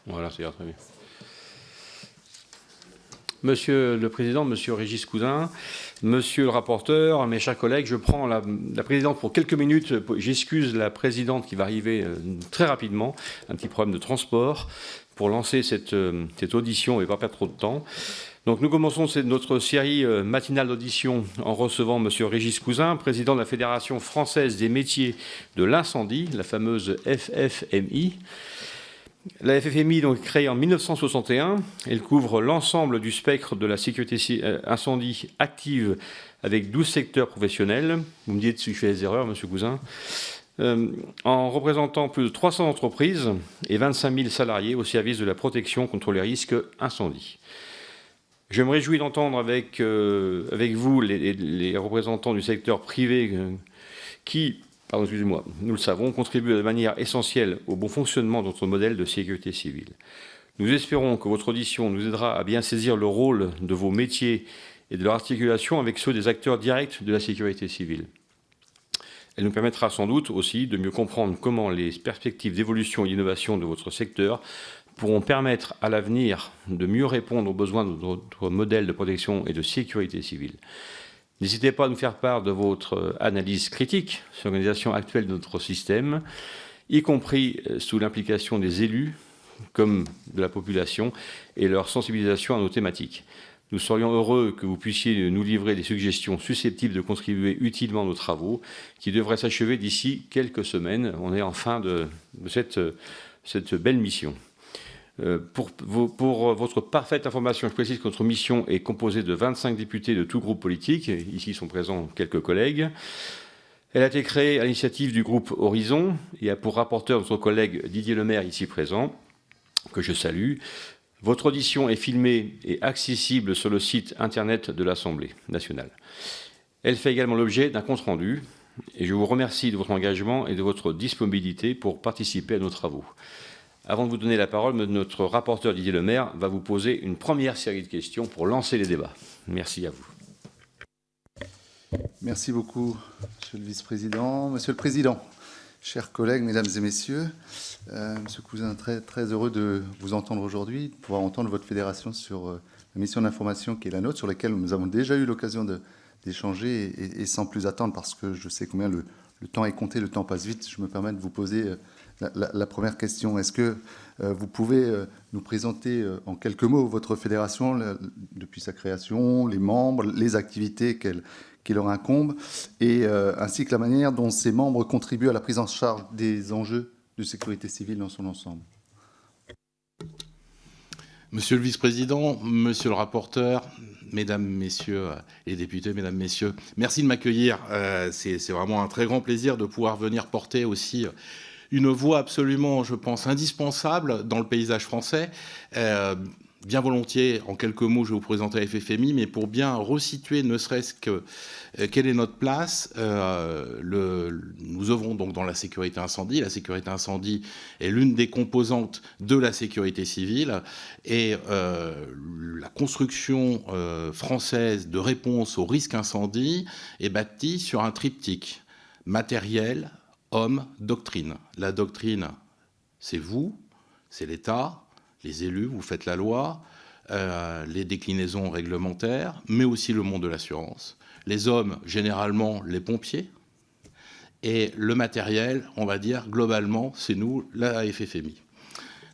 Voilà, c'est très bien. Monsieur le Président, Monsieur Régis Cousin, Monsieur le rapporteur, mes chers collègues, je prends la présidente pour quelques minutes. J'excuse la présidente qui va arriver très rapidement, un petit problème de transport, pour lancer cette audition et pas perdre trop de temps. Donc nous commençons notre série matinale d'audition en recevant Monsieur Régis Cousin, président de la Fédération française des métiers de l'incendie, la fameuse FFMI. La FFMI, donc créée en 1961, elle couvre l'ensemble du spectre de la sécurité incendie active avec 12 secteurs professionnels. Vous me dites si je fais des erreurs, Monsieur Cousin. En représentant plus de 300 entreprises et 25 000 salariés au service de la protection contre les risques incendies. Je me réjouis d'entendre avec vous les représentants du secteur privé qui, nous le savons, contribuent de manière essentielle au bon fonctionnement de notre modèle de sécurité civile. Nous espérons que votre audition nous aidera à bien saisir le rôle de vos métiers et de leur articulation avec ceux des acteurs directs de la sécurité civile. Elle nous permettra sans doute aussi de mieux comprendre comment les perspectives d'évolution et d'innovation de votre secteur pourront permettre à l'avenir de mieux répondre aux besoins de notre modèle de protection et de sécurité civile. N'hésitez pas à nous faire part de votre analyse critique sur l'organisation actuelle de notre système, y compris sous l'implication des élus comme de la population et leur sensibilisation à nos thématiques. Nous serions heureux que vous puissiez nous livrer des suggestions susceptibles de contribuer utilement à nos travaux qui devraient s'achever d'ici quelques semaines. On est en fin de cette belle mission. Pour votre parfaite information, je précise que notre mission est composée de 25 députés de tous groupes politiques. Ici sont présents quelques collègues. Elle a été créée à l'initiative du groupe Horizon et a pour rapporteur notre collègue Didier Lemaire, ici présent, que je salue. Votre audition est filmée et accessible sur le site internet de l'Assemblée nationale. Elle fait également l'objet d'un compte-rendu et je vous remercie de votre engagement et de votre disponibilité pour participer à nos travaux. Avant de vous donner la parole, notre rapporteur Didier Lemaire va vous poser une première série de questions pour lancer les débats. Merci à vous. Merci beaucoup, Monsieur le Vice-président. Monsieur le Président, chers collègues, Mesdames et Messieurs, Monsieur Cousin, très heureux de vous entendre aujourd'hui, de pouvoir entendre votre fédération sur la mission d'information qui est la nôtre, sur laquelle nous avons déjà eu l'occasion d'échanger et sans plus attendre, parce que je sais combien le temps est compté, le temps passe vite, je me permets de vous poser la première question. Est-ce que vous pouvez nous présenter en quelques mots votre fédération depuis sa création, les membres, les activités qui leur incombent, et ainsi que la manière dont ces membres contribuent à la prise en charge des enjeux de sécurité civile dans son ensemble? Monsieur le vice-président, monsieur le rapporteur, mesdames, messieurs les députés, mesdames, messieurs, merci de m'accueillir. C'est vraiment un très grand plaisir de pouvoir venir porter aussi une voix absolument, je pense, indispensable dans le paysage français. Bien volontiers, en quelques mots, je vais vous présenter la FFMI, mais pour bien resituer, ne serait-ce que quelle est notre place, nous œuvrons donc dans la sécurité incendie. La sécurité incendie est l'une des composantes de la sécurité civile, et la construction française de réponse au risque incendie est bâtie sur un triptyque: matériel, homme, doctrine. La doctrine, c'est vous, c'est l'État, les élus, vous faites la loi, les déclinaisons réglementaires, mais aussi le monde de l'assurance. Les hommes, généralement, les pompiers. Et le matériel, on va dire, globalement, c'est nous, la FFMI.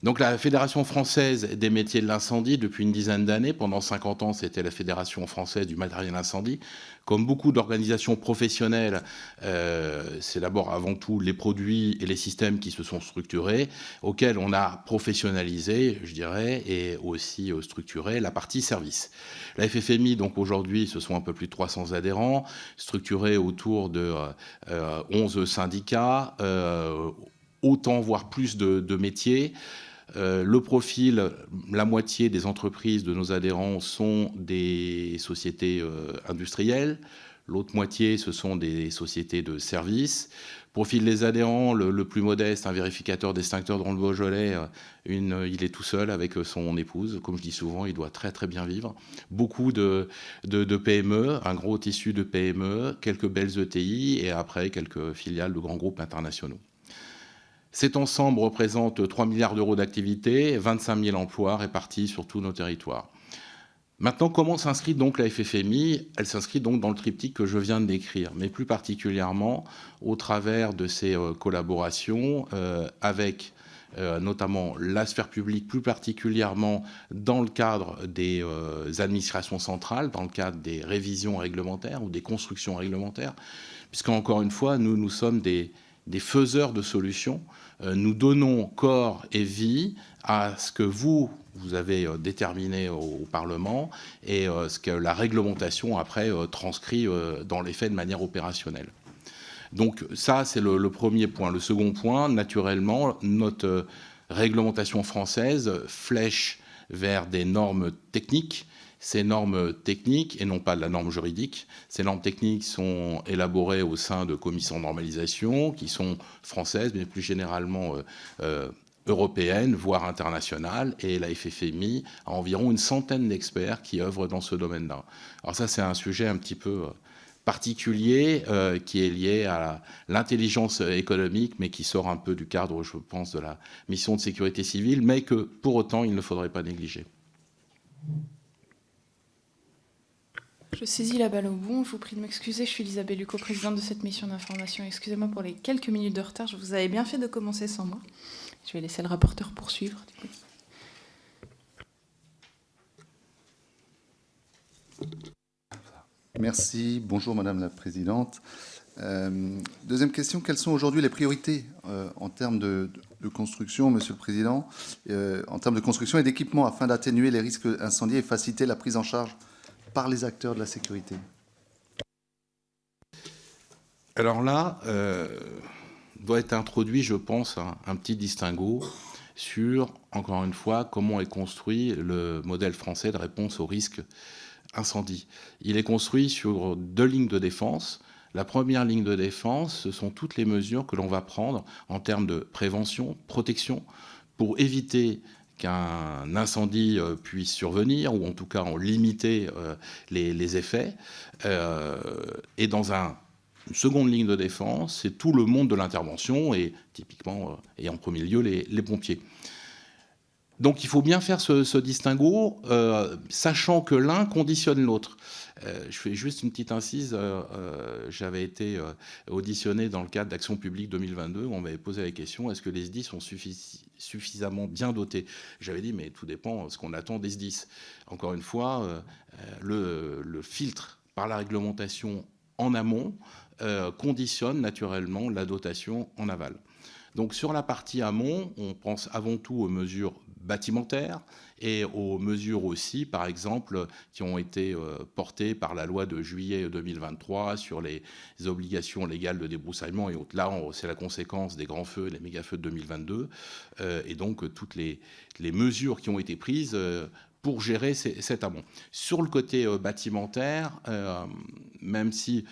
Donc la Fédération française des métiers de l'incendie, depuis une dizaine d'années, pendant 50 ans, c'était la Fédération française du matériel incendie. Comme beaucoup d'organisations professionnelles, c'est d'abord avant tout les produits et les systèmes qui se sont structurés, auxquels on a professionnalisé, je dirais, et aussi structuré la partie service. La FFMI, donc aujourd'hui, ce sont un peu plus de 300 adhérents, structurés autour de 11 syndicats, autant voire plus de métiers. Le profil, la moitié des entreprises de nos adhérents sont des sociétés industrielles, l'autre moitié, ce sont des sociétés de services. Profil des adhérents, le plus modeste, un vérificateur d'extincteurs dans le Beaujolais, il est tout seul avec son épouse. Comme je dis souvent, il doit très très bien vivre. Beaucoup de PME, un gros tissu de PME, quelques belles ETI et après quelques filiales de grands groupes internationaux. Cet ensemble représente 3 milliards d'euros d'activité, 25 000 emplois répartis sur tous nos territoires. Maintenant, comment s'inscrit donc la FFMI? Elle s'inscrit donc dans le triptyque que je viens de décrire, mais plus particulièrement au travers de ces collaborations avec notamment la sphère publique, plus particulièrement dans le cadre des administrations centrales, dans le cadre des révisions réglementaires ou des constructions réglementaires, puisqu'encore une fois, nous sommes des faiseurs de solutions. Nous donnons corps et vie à ce que vous avez déterminé au Parlement et ce que la réglementation après transcrit dans les faits de manière opérationnelle. Donc ça, c'est le premier point. Le second point, naturellement, notre réglementation française flèche vers des normes techniques. Ces normes techniques, et non pas de la norme juridique, ces normes techniques sont élaborées au sein de commissions de normalisation qui sont françaises, mais plus généralement européennes, voire internationales, et la FFMI a environ une centaine d'experts qui œuvrent dans ce domaine-là. Alors ça, c'est un sujet un petit peu particulier qui est lié à l'intelligence économique, mais qui sort un peu du cadre, je pense, de la mission de sécurité civile, mais que, pour autant, il ne faudrait pas négliger. Je saisis la balle au bon. Je vous prie de m'excuser. Je suis Elisabeth Lucot, présidente de cette mission d'information. Excusez-moi pour les quelques minutes de retard. Je vous avais bien fait de commencer sans moi. Je vais laisser le rapporteur poursuivre. Merci. Bonjour, Madame la Présidente. Deuxième question. Quelles sont aujourd'hui les priorités en termes de construction, Monsieur le Président, en termes de construction et d'équipement afin d'atténuer les risques incendies et faciliter la prise en charge par les acteurs de la sécurité? Alors là, doit être introduit, je pense, un petit distinguo sur, encore une fois, comment est construit le modèle français de réponse au risque incendie. Il est construit sur 2 lignes de défense. La première ligne de défense, ce sont toutes les mesures que l'on va prendre en termes de prévention, protection, pour éviter qu'un incendie puisse survenir, ou en tout cas en limiter les effets. Et dans une seconde ligne de défense, c'est tout le monde de l'intervention, et typiquement, et en premier lieu, les pompiers. Donc il faut bien faire ce distinguo, sachant que l'un conditionne l'autre. Je fais juste une petite incise. J'avais été auditionné dans le cadre d'Action publique 2022, où on m'avait posé la question, est-ce que les SDIS sont suffisamment bien dotés? J'avais dit, mais tout dépend de ce qu'on attend des SDIS. Encore une fois, le filtre par la réglementation en amont conditionne naturellement la dotation en aval. Donc sur la partie amont, on pense avant tout aux mesures bâtimentaires et aux mesures aussi, par exemple, qui ont été portées par la loi de juillet 2023 sur les obligations légales de débroussaillement et autres. Là, c'est la conséquence des grands feux, des méga-feux de 2022, et donc toutes les mesures qui ont été prises pour gérer cet amont. Sur le côté bâtimentaire, même si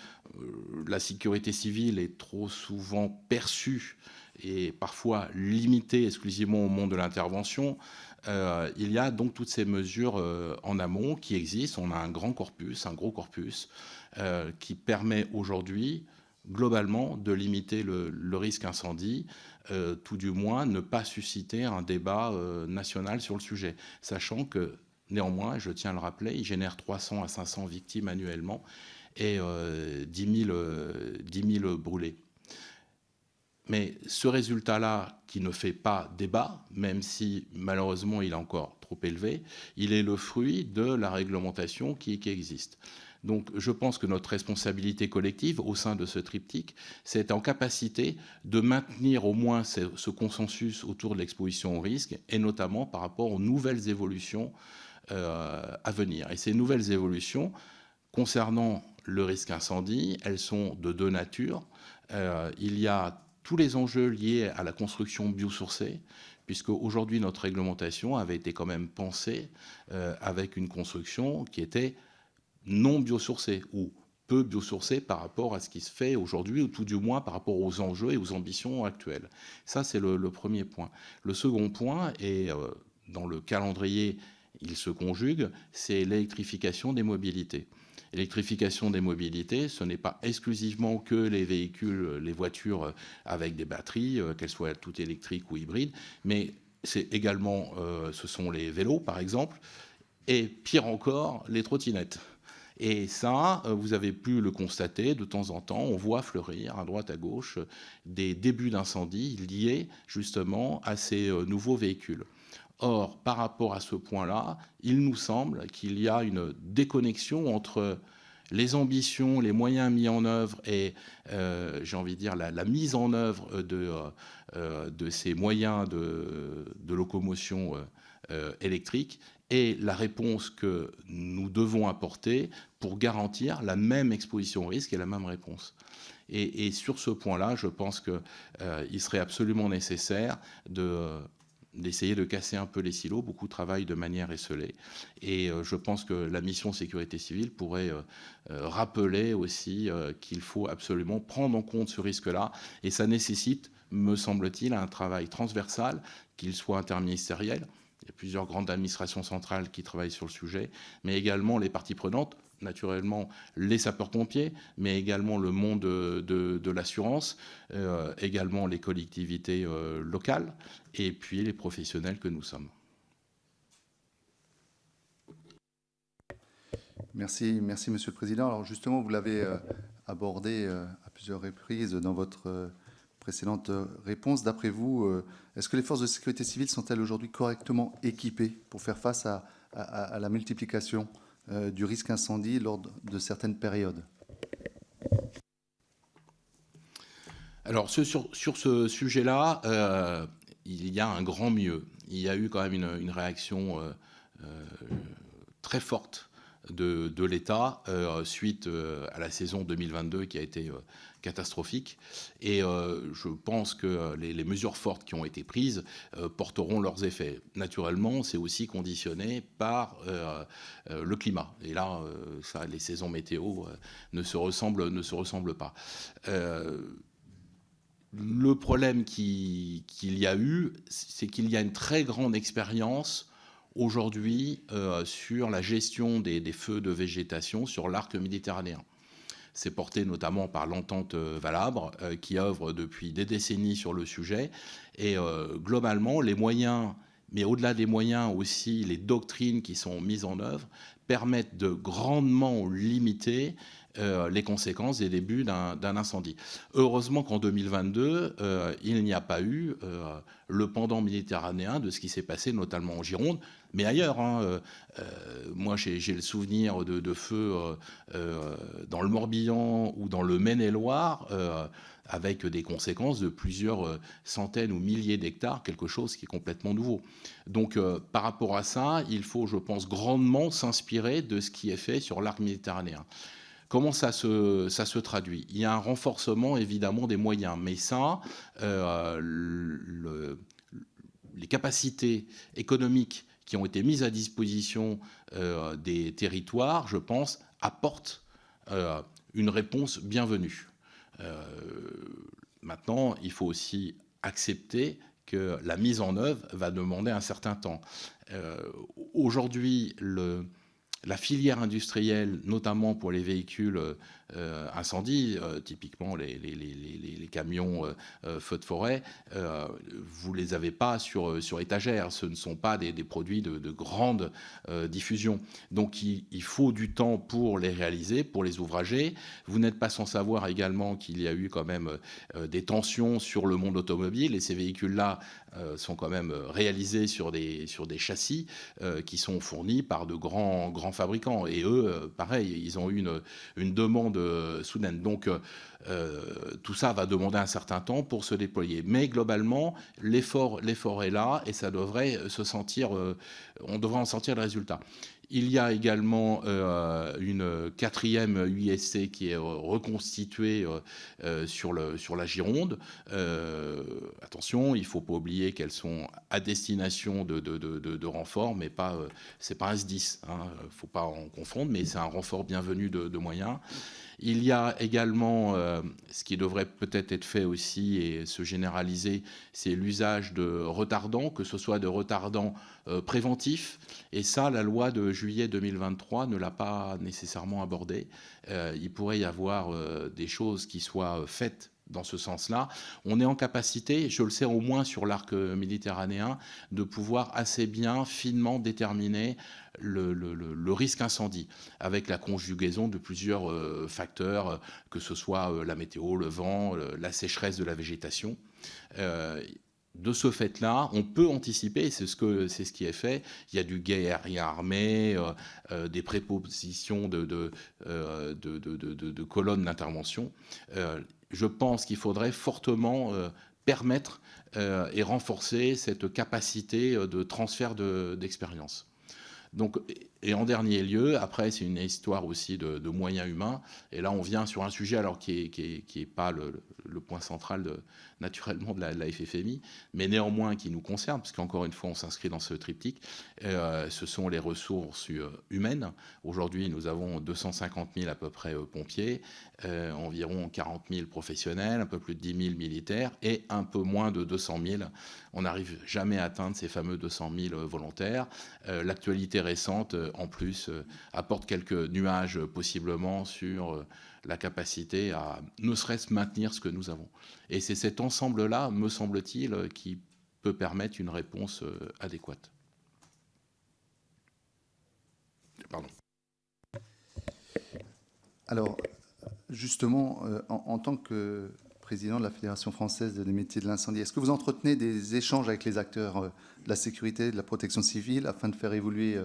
la sécurité civile est trop souvent perçue et parfois limitée exclusivement au monde de l'intervention, il y a donc toutes ces mesures en amont qui existent. On a un gros corpus, qui permet aujourd'hui, globalement, de limiter le risque incendie, tout du moins ne pas susciter un débat national sur le sujet, sachant que, néanmoins, je tiens à le rappeler, il génère 300 à 500 victimes annuellement et 10 000 brûlés. Mais ce résultat-là, qui ne fait pas débat, même si malheureusement il est encore trop élevé, il est le fruit de la réglementation qui existe. Donc je pense que notre responsabilité collective au sein de ce triptyque, c'est en capacité de maintenir au moins ce consensus autour de l'exposition au risque, et notamment par rapport aux nouvelles évolutions à venir. Et ces nouvelles évolutions, concernant le risque incendie, elles sont de 2 natures. Il y a tous les enjeux liés à la construction biosourcée, puisque aujourd'hui notre réglementation avait été quand même pensée avec une construction qui était non biosourcée ou peu biosourcée par rapport à ce qui se fait aujourd'hui, ou tout du moins par rapport aux enjeux et aux ambitions actuelles. Ça, c'est le premier point. Le second point, et dans le calendrier, il se conjugue, c'est l'électrification des mobilités. L'électrification des mobilités, ce n'est pas exclusivement que les véhicules, les voitures avec des batteries, qu'elles soient toutes électriques ou hybrides, mais c'est également, ce sont les vélos, par exemple, et pire encore, les trottinettes. Et ça, vous avez pu le constater, de temps en temps, on voit fleurir à droite, à gauche, des débuts d'incendie liés justement à ces nouveaux véhicules. Or, par rapport à ce point-là, il nous semble qu'il y a une déconnexion entre les ambitions, les moyens mis en œuvre et, j'ai envie de dire, la mise en œuvre de ces moyens de locomotion électrique et la réponse que nous devons apporter pour garantir la même exposition au risque et la même réponse. Et sur ce point-là, je pense qu'il serait absolument nécessaire d'essayer de casser un peu les silos. Beaucoup travaillent de manière esselée. Et je pense que la mission sécurité civile pourrait rappeler aussi qu'il faut absolument prendre en compte ce risque-là. Et ça nécessite, me semble-t-il, un travail transversal, qu'il soit interministériel. Il y a plusieurs grandes administrations centrales qui travaillent sur le sujet, mais également les parties prenantes, naturellement les sapeurs-pompiers, mais également le monde de l'assurance, également les collectivités locales, et puis les professionnels que nous sommes. Merci, Monsieur le Président. Alors justement, vous l'avez abordé à plusieurs reprises dans votre précédente réponse. D'après vous, est-ce que les forces de sécurité civile sont-elles aujourd'hui correctement équipées pour faire face à la multiplication du risque incendie lors de certaines périodes? Alors, sur ce sujet-là, il y a un grand mieux. Il y a eu quand même une réaction très forte de l'État suite à la saison 2022 qui a été catastrophique. Et je pense que les mesures fortes qui ont été prises porteront leurs effets. Naturellement, c'est aussi conditionné par le climat. Et là, ça, les saisons météo ne se ressemblent pas. Le problème qu'il y a eu, c'est qu'il y a une très grande expérience aujourd'hui sur la gestion des feux de végétation sur l'arc méditerranéen. C'est porté notamment par l'entente Valabre qui œuvre depuis des décennies sur le sujet. Et globalement, les moyens, mais au-delà des moyens aussi, les doctrines qui sont mises en œuvre permettent de grandement limiter les conséquences des débuts d'un incendie. Heureusement qu'en 2022, il n'y a pas eu le pendant méditerranéen de ce qui s'est passé notamment en Gironde, mais ailleurs. Moi, j'ai le souvenir de feux dans le Morbihan ou dans le Maine-et-Loire, avec des conséquences de plusieurs centaines ou milliers d'hectares, quelque chose qui est complètement nouveau. Donc, par rapport à ça, il faut, je pense, grandement s'inspirer de ce qui est fait sur l'arc méditerranéen. Comment ça se traduit? Il y a un renforcement, évidemment, des moyens, mais ça, les capacités économiques qui ont été mises à disposition des territoires, je pense, apportent une réponse bienvenue. Maintenant, il faut aussi accepter que la mise en œuvre va demander un certain temps. Aujourd'hui, la filière industrielle, notamment pour les véhicules incendies, typiquement les camions feux de forêt, vous ne les avez pas sur étagère. Ce ne sont pas des produits de grande diffusion. Donc il faut du temps pour les réaliser, pour les ouvrager. Vous n'êtes pas sans savoir également qu'il y a eu quand même des tensions sur le monde automobile, et ces véhicules-là sont quand même réalisés sur des châssis qui sont fournis par de grands fabricants. Et eux, pareil, ils ont eu une demande soudaine. Donc, tout ça va demander un certain temps pour se déployer. Mais globalement, l'effort est là et ça devrait se sentir, on devrait en sentir le résultat. Il y a également une 4e UISC qui est reconstituée sur la Gironde. Attention, il ne faut pas oublier qu'elles sont à destination de renforts, mais c'est pas un SDIS. Il ne faut pas en confondre, mais c'est un renfort bienvenu de moyens. Il y a également, ce qui devrait peut-être être fait aussi et se généraliser, c'est l'usage de retardants, que ce soit de retardants préventifs. Et ça, la loi de juillet 2023 ne l'a pas nécessairement abordé. Il pourrait y avoir des choses qui soient faites dans ce sens-là. On est en capacité, je le sais au moins sur l'arc méditerranéen, de pouvoir assez bien, finement déterminer le risque incendie, avec la conjugaison de plusieurs facteurs, que ce soit la météo, le vent, la sécheresse de la végétation. De ce fait-là, on peut anticiper, c'est ce qui est fait. Il y a du guérilla armé, des prépositions de colonnes d'intervention. Je pense qu'il faudrait fortement permettre et renforcer cette capacité de transfert d'expérience. Donc, et en dernier lieu, après, c'est une histoire aussi de moyens humains. Et là, on vient sur un sujet alors qui est pas le point central naturellement de la FFMI, mais néanmoins qui nous concerne, parce qu'encore une fois, on s'inscrit dans ce triptyque. Ce sont les ressources humaines. Aujourd'hui, nous avons 250 000 à peu près pompiers, environ 40 000 professionnels, un peu plus de 10 000 militaires et un peu moins de 200 000. On n'arrive jamais à atteindre ces fameux 200 000 volontaires. L'actualité récente, en plus, apporte quelques nuages possiblement sur la capacité à ne serait-ce maintenir ce que nous avons. Et c'est cet ensemble-là, me semble-t-il, qui peut permettre une réponse adéquate. Pardon. Alors, justement, en tant que président de la Fédération française des métiers de l'incendie, est-ce que vous entretenez des échanges avec les acteurs de la sécurité, de la protection civile, afin de faire évoluer,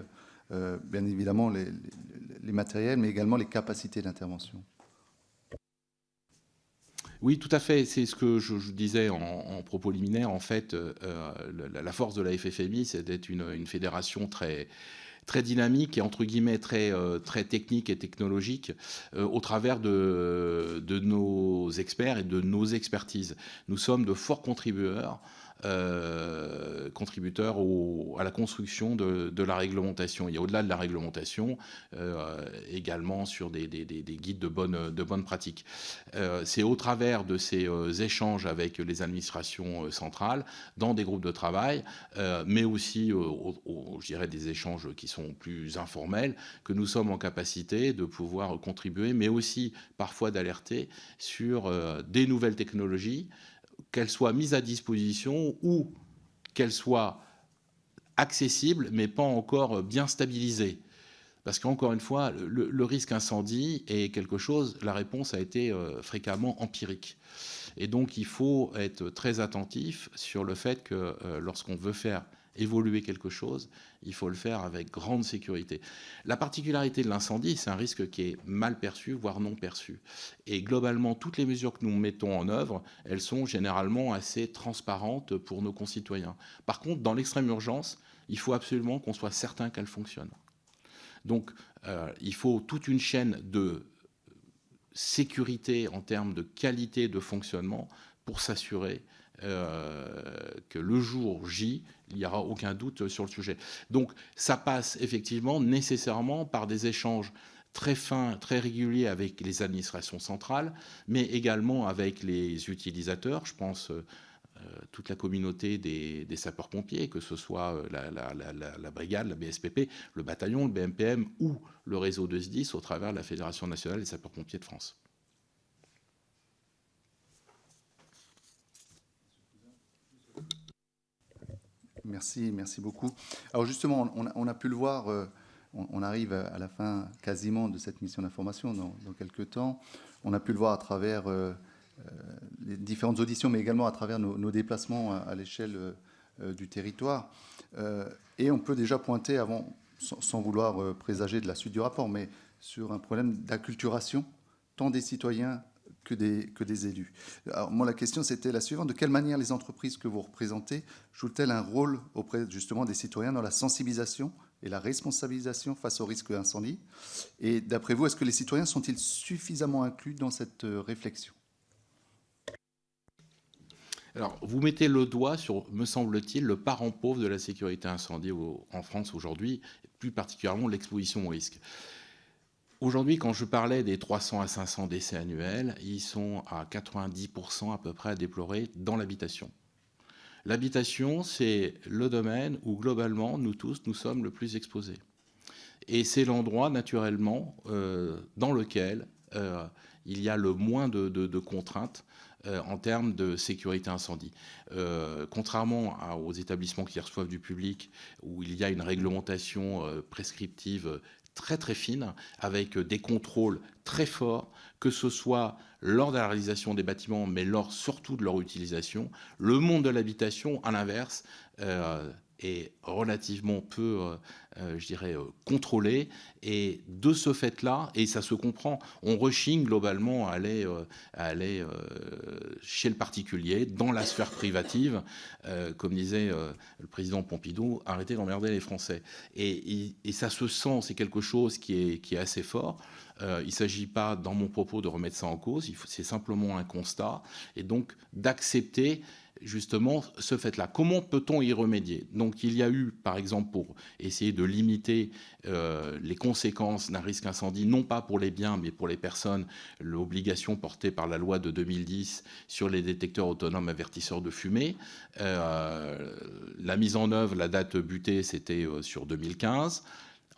bien évidemment, les matériels, mais également les capacités d'intervention ? Oui, tout à fait. C'est ce que je disais en propos liminaire. En fait, la force de la FFMI, c'est d'être une fédération très dynamique et entre guillemets très technique et technologique au travers de nos experts et de nos expertises. Nous sommes de forts contributeurs à la construction de la réglementation. Il y a au-delà de la réglementation également sur des guides de bonnes pratiques. C'est au travers de ces échanges avec les administrations centrales, dans des groupes de travail, mais aussi, je dirais, des échanges qui sont plus informels, que nous sommes en capacité de pouvoir contribuer, mais aussi parfois d'alerter sur des nouvelles technologies, qu'elles soient mises à disposition ou qu'elles soient accessibles, mais pas encore bien stabilisées. Parce qu'encore une fois, le risque incendie est quelque chose, la réponse a été fréquemment empirique. Et donc, il faut être très attentif sur le fait que lorsqu'on veut faire évoluer quelque chose, il faut le faire avec grande sécurité. La particularité de l'incendie, c'est un risque qui est mal perçu, voire non perçu. Et globalement, toutes les mesures que nous mettons en œuvre, elles sont généralement assez transparentes pour nos concitoyens. Par contre, dans l'extrême urgence, il faut absolument qu'on soit certain qu'elles fonctionnent. Donc, il faut toute une chaîne de sécurité en termes de qualité de fonctionnement pour s'assurer que le jour J, il n'y aura aucun doute sur le sujet. Donc, ça passe effectivement nécessairement par des échanges très fins, très réguliers avec les administrations centrales, mais également avec les utilisateurs. Je pense toute la communauté des sapeurs-pompiers, que ce soit la brigade, la BSPP, le bataillon, le BMPM ou le réseau de SDIS au travers de la Fédération nationale des sapeurs-pompiers de France. Merci beaucoup. Alors justement, on a pu le voir, on arrive à la fin quasiment de cette mission d'information dans quelques temps. On a pu le voir à travers les différentes auditions, mais également à travers nos déplacements à l'échelle du territoire. Et on peut déjà pointer, avant, sans vouloir présager de la suite du rapport, mais sur un problème d'acculturation, tant des citoyens que des élus. Alors moi, la question, c'était la suivante. De quelle manière les entreprises que vous représentez jouent-elles un rôle auprès justement des citoyens dans la sensibilisation et la responsabilisation face au risque d'incendie? Et d'après vous, est-ce que les citoyens sont-ils suffisamment inclus dans cette réflexion? Alors, vous mettez le doigt sur, me semble-t-il, le parent pauvre de la sécurité incendie en France aujourd'hui, plus particulièrement l'exposition au risque. Aujourd'hui, quand je parlais des 300 à 500 décès annuels, ils sont à 90% à peu près à déplorer dans l'habitation. L'habitation, c'est le domaine où, globalement, nous tous, nous sommes le plus exposés. Et c'est l'endroit, naturellement, dans lequel il y a le moins de contraintes en termes de sécurité incendie. Contrairement aux établissements qui reçoivent du public, où il y a une réglementation prescriptive très très fine, avec des contrôles très forts, que ce soit lors de la réalisation des bâtiments, mais lors surtout de leur utilisation. Le monde de l'habitation, à l'inverse, est relativement peu, je dirais, contrôlé. Et de ce fait-là, et ça se comprend, on rechigne globalement à aller chez le particulier, dans la sphère privative, comme disait le président Pompidou, arrêtez d'emmerder les Français. Et ça se sent, c'est quelque chose qui est assez fort. Il ne s'agit pas, dans mon propos, de remettre ça en cause, c'est simplement un constat, et donc d'accepter justement ce fait-là. Comment peut-on y remédier? Donc il y a eu, par exemple, pour essayer de limiter les conséquences d'un risque incendie, non pas pour les biens, mais pour les personnes, l'obligation portée par la loi de 2010 sur les détecteurs autonomes avertisseurs de fumée. La mise en œuvre, la date butée, c'était sur 2015.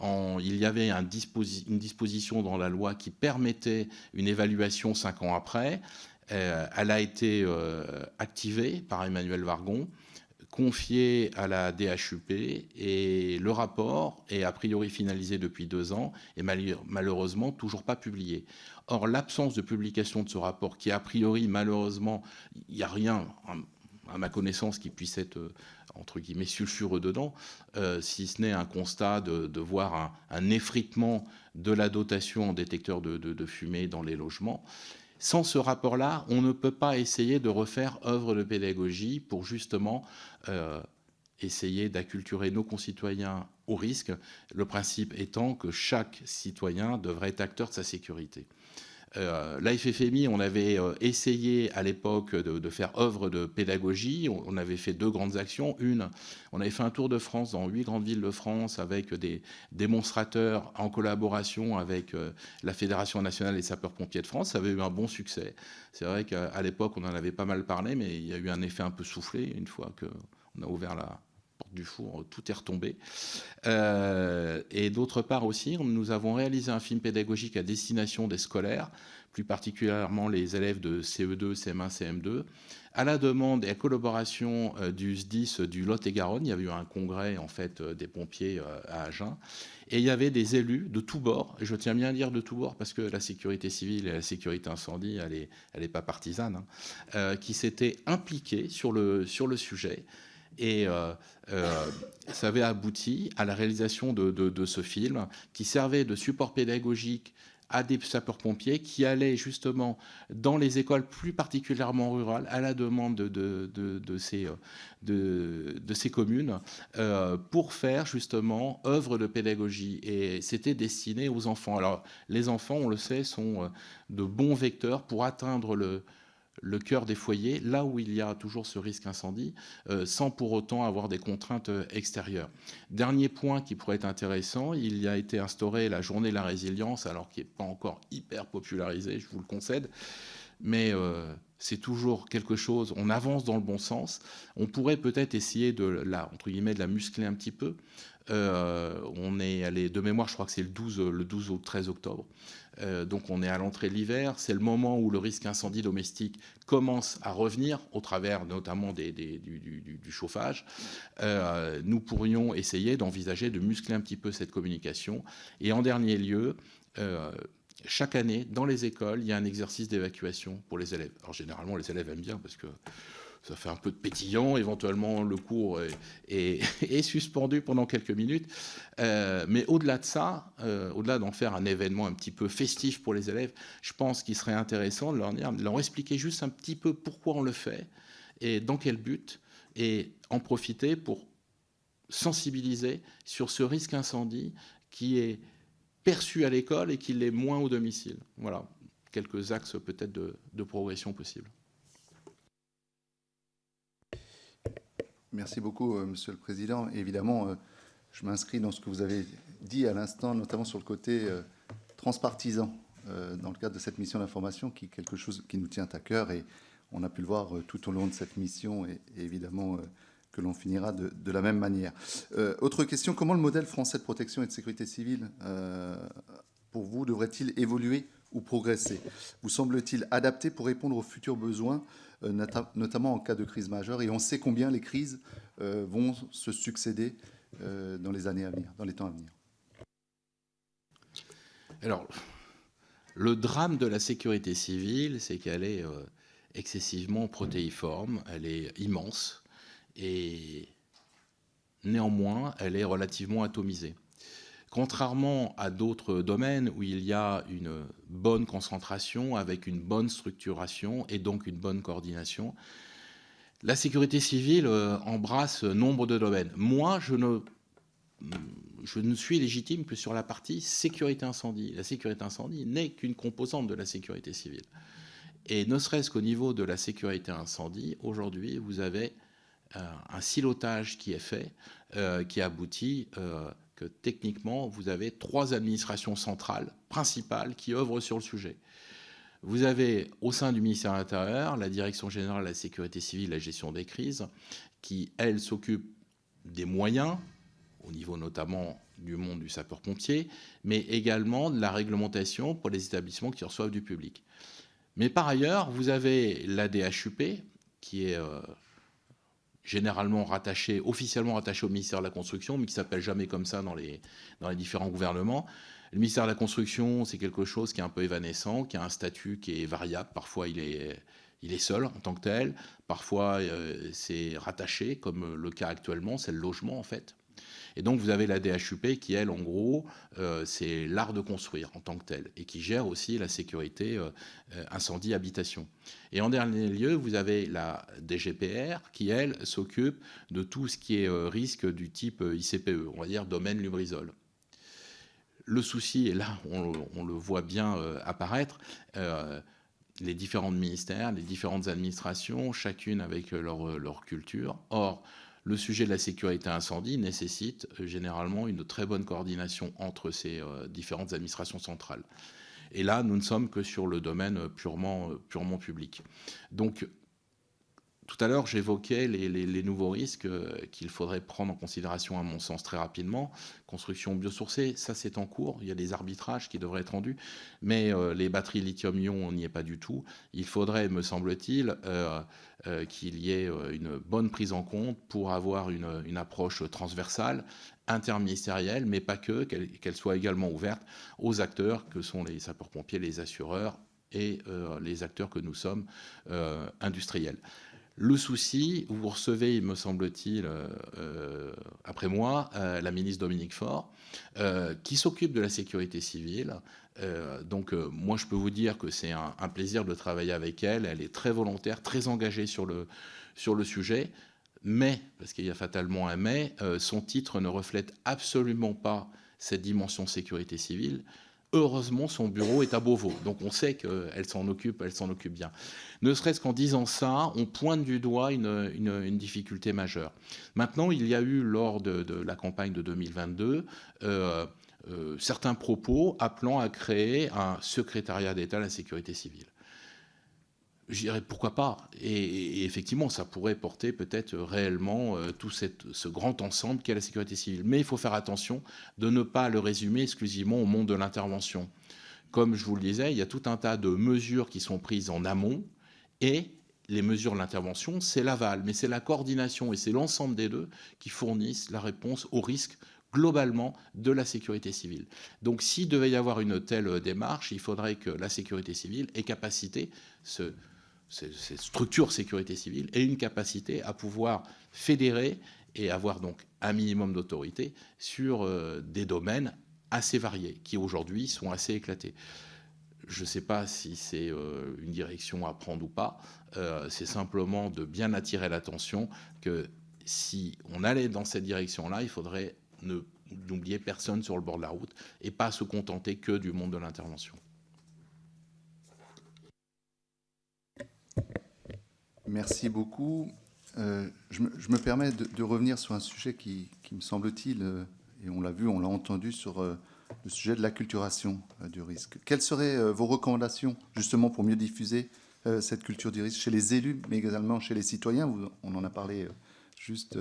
Il y avait une disposition dans la loi qui permettait une évaluation 5 ans après. Elle a été activée par Emmanuel Wargon, confiée à la DHUP, et le rapport est a priori finalisé depuis 2 ans et malheureusement toujours pas publié. Or, l'absence de publication de ce rapport, qui a priori, malheureusement, il n'y a rien, à ma connaissance, qui puisse être entre guillemets sulfureux dedans, si ce n'est un constat de voir un effritement de la dotation en détecteurs de fumée dans les logements. Sans ce rapport-là, on ne peut pas essayer de refaire œuvre de pédagogie pour justement essayer d'acculturer nos concitoyens au risque, le principe étant que chaque citoyen devrait être acteur de sa sécurité. La FFMI, on avait essayé à l'époque de faire œuvre de pédagogie. On avait fait 2 grandes actions. Une, on avait fait un tour de France dans 8 grandes villes de France avec des démonstrateurs en collaboration avec la Fédération nationale des sapeurs-pompiers de France. Ça avait eu un bon succès. C'est vrai qu'à l'époque, on en avait pas mal parlé, mais il y a eu un effet un peu soufflé une fois qu'on a ouvert la porte du four, tout est retombé. Et d'autre part aussi, nous avons réalisé un film pédagogique à destination des scolaires, plus particulièrement les élèves de CE2, CM1, CM2, à la demande et à collaboration du SDIS du Lot-et-Garonne. Il y avait eu un congrès en fait des pompiers à Agen, et il y avait des élus de tous bords, et je tiens bien à dire de tous bords parce que la sécurité civile et la sécurité incendie, elle est pas partisane, hein, qui s'étaient impliqués sur le sujet. Et ça avait abouti à la réalisation de ce film qui servait de support pédagogique à des sapeurs-pompiers qui allaient justement dans les écoles plus particulièrement rurales à la demande de ces communes pour faire justement œuvre de pédagogie. Et c'était destiné aux enfants. Alors les enfants, on le sait, sont de bons vecteurs pour atteindre le cœur des foyers, là où il y a toujours ce risque incendie, sans pour autant avoir des contraintes extérieures. Dernier point qui pourrait être intéressant, il y a été instauré la journée de la résilience, alors qui n'est pas encore hyper popularisée, je vous le concède, mais c'est toujours quelque chose, on avance dans le bon sens. On pourrait peut-être essayer entre guillemets, de la muscler un petit peu. On est allé, de mémoire, je crois que c'est le 12 au 13 octobre. Donc on est à l'entrée de l'hiver, c'est le moment où le risque incendie domestique commence à revenir au travers notamment du chauffage. Nous pourrions essayer d'envisager de muscler un petit peu cette communication. Et en dernier lieu, chaque année, dans les écoles, il y a un exercice d'évacuation pour les élèves. Alors généralement, les élèves aiment bien parce que ça fait un peu de pétillant, éventuellement le cours est suspendu pendant quelques minutes. Mais au-delà de ça, au-delà d'en faire un événement un petit peu festif pour les élèves, je pense qu'il serait intéressant de leur expliquer juste un petit peu pourquoi on le fait et dans quel but, et en profiter pour sensibiliser sur ce risque incendie qui est perçu à l'école et qui l'est moins au domicile. Voilà, quelques axes peut-être de progression possibles. Merci beaucoup, Monsieur le Président. Évidemment, je m'inscris dans ce que vous avez dit à l'instant, notamment sur le côté transpartisan dans le cadre de cette mission d'information, qui est quelque chose qui nous tient à cœur, et on a pu le voir tout au long de cette mission, et évidemment que l'on finira de la même manière. Autre question, comment le modèle français de protection et de sécurité civile, pour vous, devrait-il évoluer ou progresser? Vous semble-t-il adapté pour répondre aux futurs besoins, notamment en cas de crise majeure? Et on sait combien les crises vont se succéder dans les années à venir, dans les temps à venir. Alors, le drame de la sécurité civile, c'est qu'elle est excessivement protéiforme, elle est immense, et néanmoins, elle est relativement atomisée. Contrairement à d'autres domaines où il y a une bonne concentration avec une bonne structuration et donc une bonne coordination, la sécurité civile embrasse nombre de domaines. Moi, je ne suis légitime que sur la partie sécurité incendie. La sécurité incendie n'est qu'une composante de la sécurité civile. Et ne serait-ce qu'au niveau de la sécurité incendie, aujourd'hui, vous avez un silotage qui est fait, qui aboutit que techniquement, vous avez 3 administrations centrales principales qui œuvrent sur le sujet. Vous avez au sein du ministère de l'Intérieur la Direction générale de la sécurité civile et la gestion des crises, qui, elle, s'occupe des moyens, au niveau notamment du monde du sapeur-pompier, mais également de la réglementation pour les établissements qui reçoivent du public. Mais par ailleurs, vous avez la DHUP, qui est généralement officiellement rattaché au ministère de la Construction, mais qui ne s'appelle jamais comme ça dans les différents gouvernements. Le ministère de la Construction, c'est quelque chose qui est un peu évanescent, qui a un statut qui est variable. Parfois, il est seul en tant que tel. Parfois, c'est rattaché, comme le cas actuellement, c'est le logement, en fait. Et donc, vous avez la DHUP qui, elle, en gros, c'est l'art de construire en tant que tel, et qui gère aussi la sécurité incendie, habitation. Et en dernier lieu, vous avez la DGPR qui, elle, s'occupe de tout ce qui est risque du type ICPE, on va dire domaine Lubrizol. Le souci, et là, on le voit bien apparaître, les différents ministères, les différentes administrations, chacune avec leur culture. Or, le sujet de la sécurité incendie nécessite généralement une très bonne coordination entre ces différentes administrations centrales. Et là, nous ne sommes que sur le domaine purement public. Donc, tout à l'heure, j'évoquais les nouveaux risques qu'il faudrait prendre en considération, à mon sens, très rapidement. Construction biosourcée, ça c'est en cours. Il y a des arbitrages qui devraient être rendus. Mais les batteries lithium-ion, on n'y est pas du tout. Il faudrait, me semble-t-il, qu'il y ait une bonne prise en compte pour avoir une approche transversale, interministérielle, mais pas qu'elle soit également ouverte aux acteurs que sont les sapeurs-pompiers, les assureurs et les acteurs que nous sommes industriels. Le souci, vous recevez, il me semble-t-il, après moi, la ministre Dominique Faure, qui s'occupe de la sécurité civile. Donc, moi, je peux vous dire que c'est un plaisir de travailler avec elle. Elle est très volontaire, très engagée sur le sujet. Mais, parce qu'il y a fatalement un mais, son titre ne reflète absolument pas cette dimension sécurité civile. Heureusement, son bureau est à Beauvau, donc on sait qu'elle s'en occupe bien. Ne serait-ce qu'en disant ça, on pointe du doigt une difficulté majeure. Maintenant, il y a eu, lors de la campagne de 2022, certains propos appelant à créer un secrétariat d'État à la sécurité civile. Je dirais pourquoi pas. Et effectivement, ça pourrait porter peut-être réellement tout ce grand ensemble qu'est la sécurité civile. Mais il faut faire attention de ne pas le résumer exclusivement au monde de l'intervention. Comme je vous le disais, il y a tout un tas de mesures qui sont prises en amont, et les mesures de l'intervention, c'est l'aval, mais c'est la coordination et c'est l'ensemble des deux qui fournissent la réponse aux risques globalement de la sécurité civile. Donc s'il devait y avoir une telle démarche, il faudrait que la sécurité civile ait capacité, cette structure sécurité civile, ait une capacité à pouvoir fédérer et avoir donc un minimum d'autorité sur des domaines assez variés, qui aujourd'hui sont assez éclatés. Je ne sais pas si c'est une direction à prendre ou pas, c'est simplement de bien attirer l'attention que si on allait dans cette direction-là, il faudrait n'oublier personne sur le bord de la route et pas se contenter que du monde de l'intervention. Merci beaucoup. Je me permets de revenir sur un sujet qui me semble-t-il, et on l'a vu, on l'a entendu, sur le sujet de l'acculturation du risque. Quelles seraient vos recommandations justement pour mieux diffuser cette culture du risque chez les élus, mais également chez les citoyens? On en a parlé juste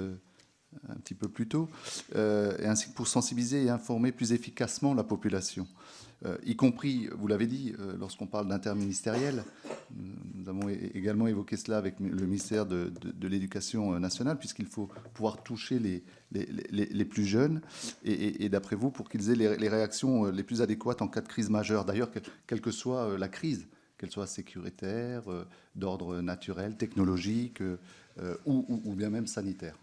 un petit peu plus tôt, et ainsi que pour sensibiliser et informer plus efficacement la population, y compris, vous l'avez dit, lorsqu'on parle d'interministériel. Nous avons également évoqué cela avec le ministère de l'Éducation nationale, puisqu'il faut pouvoir toucher les plus jeunes, et d'après vous, pour qu'ils aient les réactions les plus adéquates en cas de crise majeure. D'ailleurs, quelle que soit la crise, qu'elle soit sécuritaire, d'ordre naturel, technologique, ou bien même sanitaire.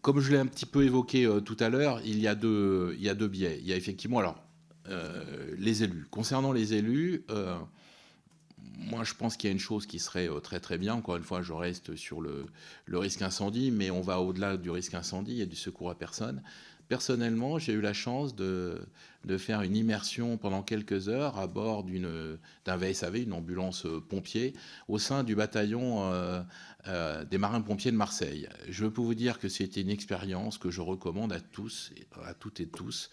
Comme je l'ai un petit peu évoqué tout à l'heure, il y a deux biais. Il y a effectivement, alors, les élus. Concernant les élus, moi je pense qu'il y a une chose qui serait très très bien. Encore une fois, je reste sur le risque incendie, mais on va au-delà du risque incendie et du secours à personne. Personnellement, j'ai eu la chance de faire une immersion pendant quelques heures à bord d'un VSAV, une ambulance pompier, au sein du bataillon des marins-pompiers de Marseille. Je peux vous dire que c'était une expérience que je recommande à tous, à toutes et tous.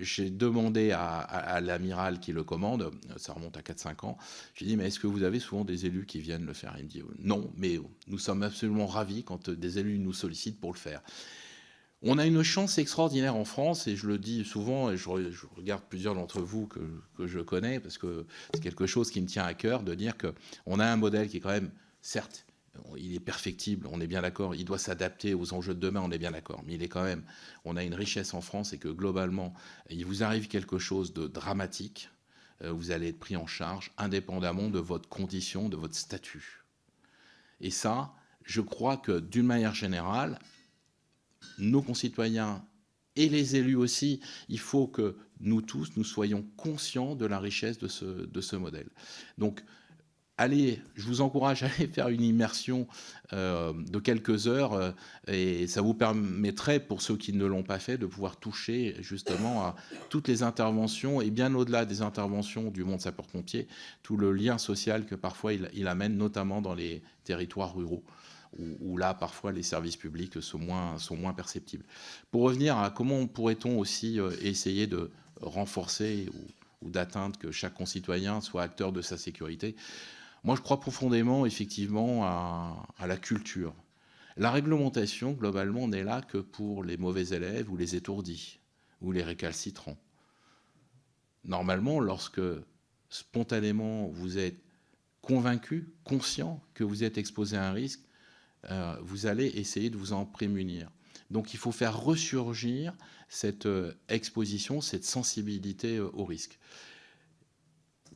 J'ai demandé à l'amiral qui le commande, ça remonte à 4-5 ans, j'ai dit, mais est-ce que vous avez souvent des élus qui viennent le faire? Il me dit, non, mais nous sommes absolument ravis quand des élus nous sollicitent pour le faire. On a une chance extraordinaire en France, et je le dis souvent, et je regarde plusieurs d'entre vous que je connais, parce que c'est quelque chose qui me tient à cœur, de dire qu'on a un modèle qui est quand même, certes, il est perfectible, on est bien d'accord, il doit s'adapter aux enjeux de demain, on est bien d'accord, mais il est quand même, on a une richesse en France, et que globalement, il vous arrive quelque chose de dramatique, vous allez être pris en charge, indépendamment de votre condition, de votre statut. Et ça, je crois que d'une manière générale, nos concitoyens et les élus aussi, il faut que nous tous, nous soyons conscients de la richesse de ce modèle. Donc, allez, je vous encourage à aller faire une immersion de quelques heures, et ça vous permettrait, pour ceux qui ne l'ont pas fait, de pouvoir toucher justement à toutes les interventions, et bien au-delà des interventions du monde sapeur-pompier, tout le lien social que parfois il amène, notamment dans les territoires ruraux, où là, parfois, les services publics sont moins perceptibles. Pour revenir à comment pourrait-on aussi essayer de renforcer ou d'atteindre que chaque concitoyen soit acteur de sa sécurité, moi, je crois profondément, effectivement, à la culture. La réglementation, globalement, n'est là que pour les mauvais élèves ou les étourdis ou les récalcitrants. Normalement, lorsque spontanément vous êtes convaincu, conscient que vous êtes exposé à un risque, vous allez essayer de vous en prémunir. Donc il faut faire ressurgir cette exposition, cette sensibilité au risque.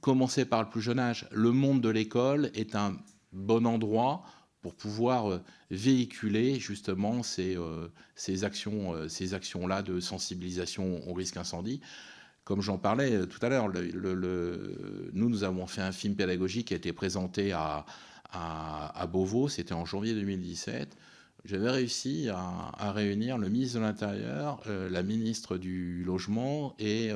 Commencer par le plus jeune âge. Le monde de l'école est un bon endroit pour pouvoir véhiculer justement ces actions-là de sensibilisation au risque incendie. Comme j'en parlais tout à l'heure, nous avons fait un film pédagogique qui a été présenté à Beauvau, c'était en janvier 2017. J'avais réussi à réunir le ministre de l'Intérieur, la ministre du Logement et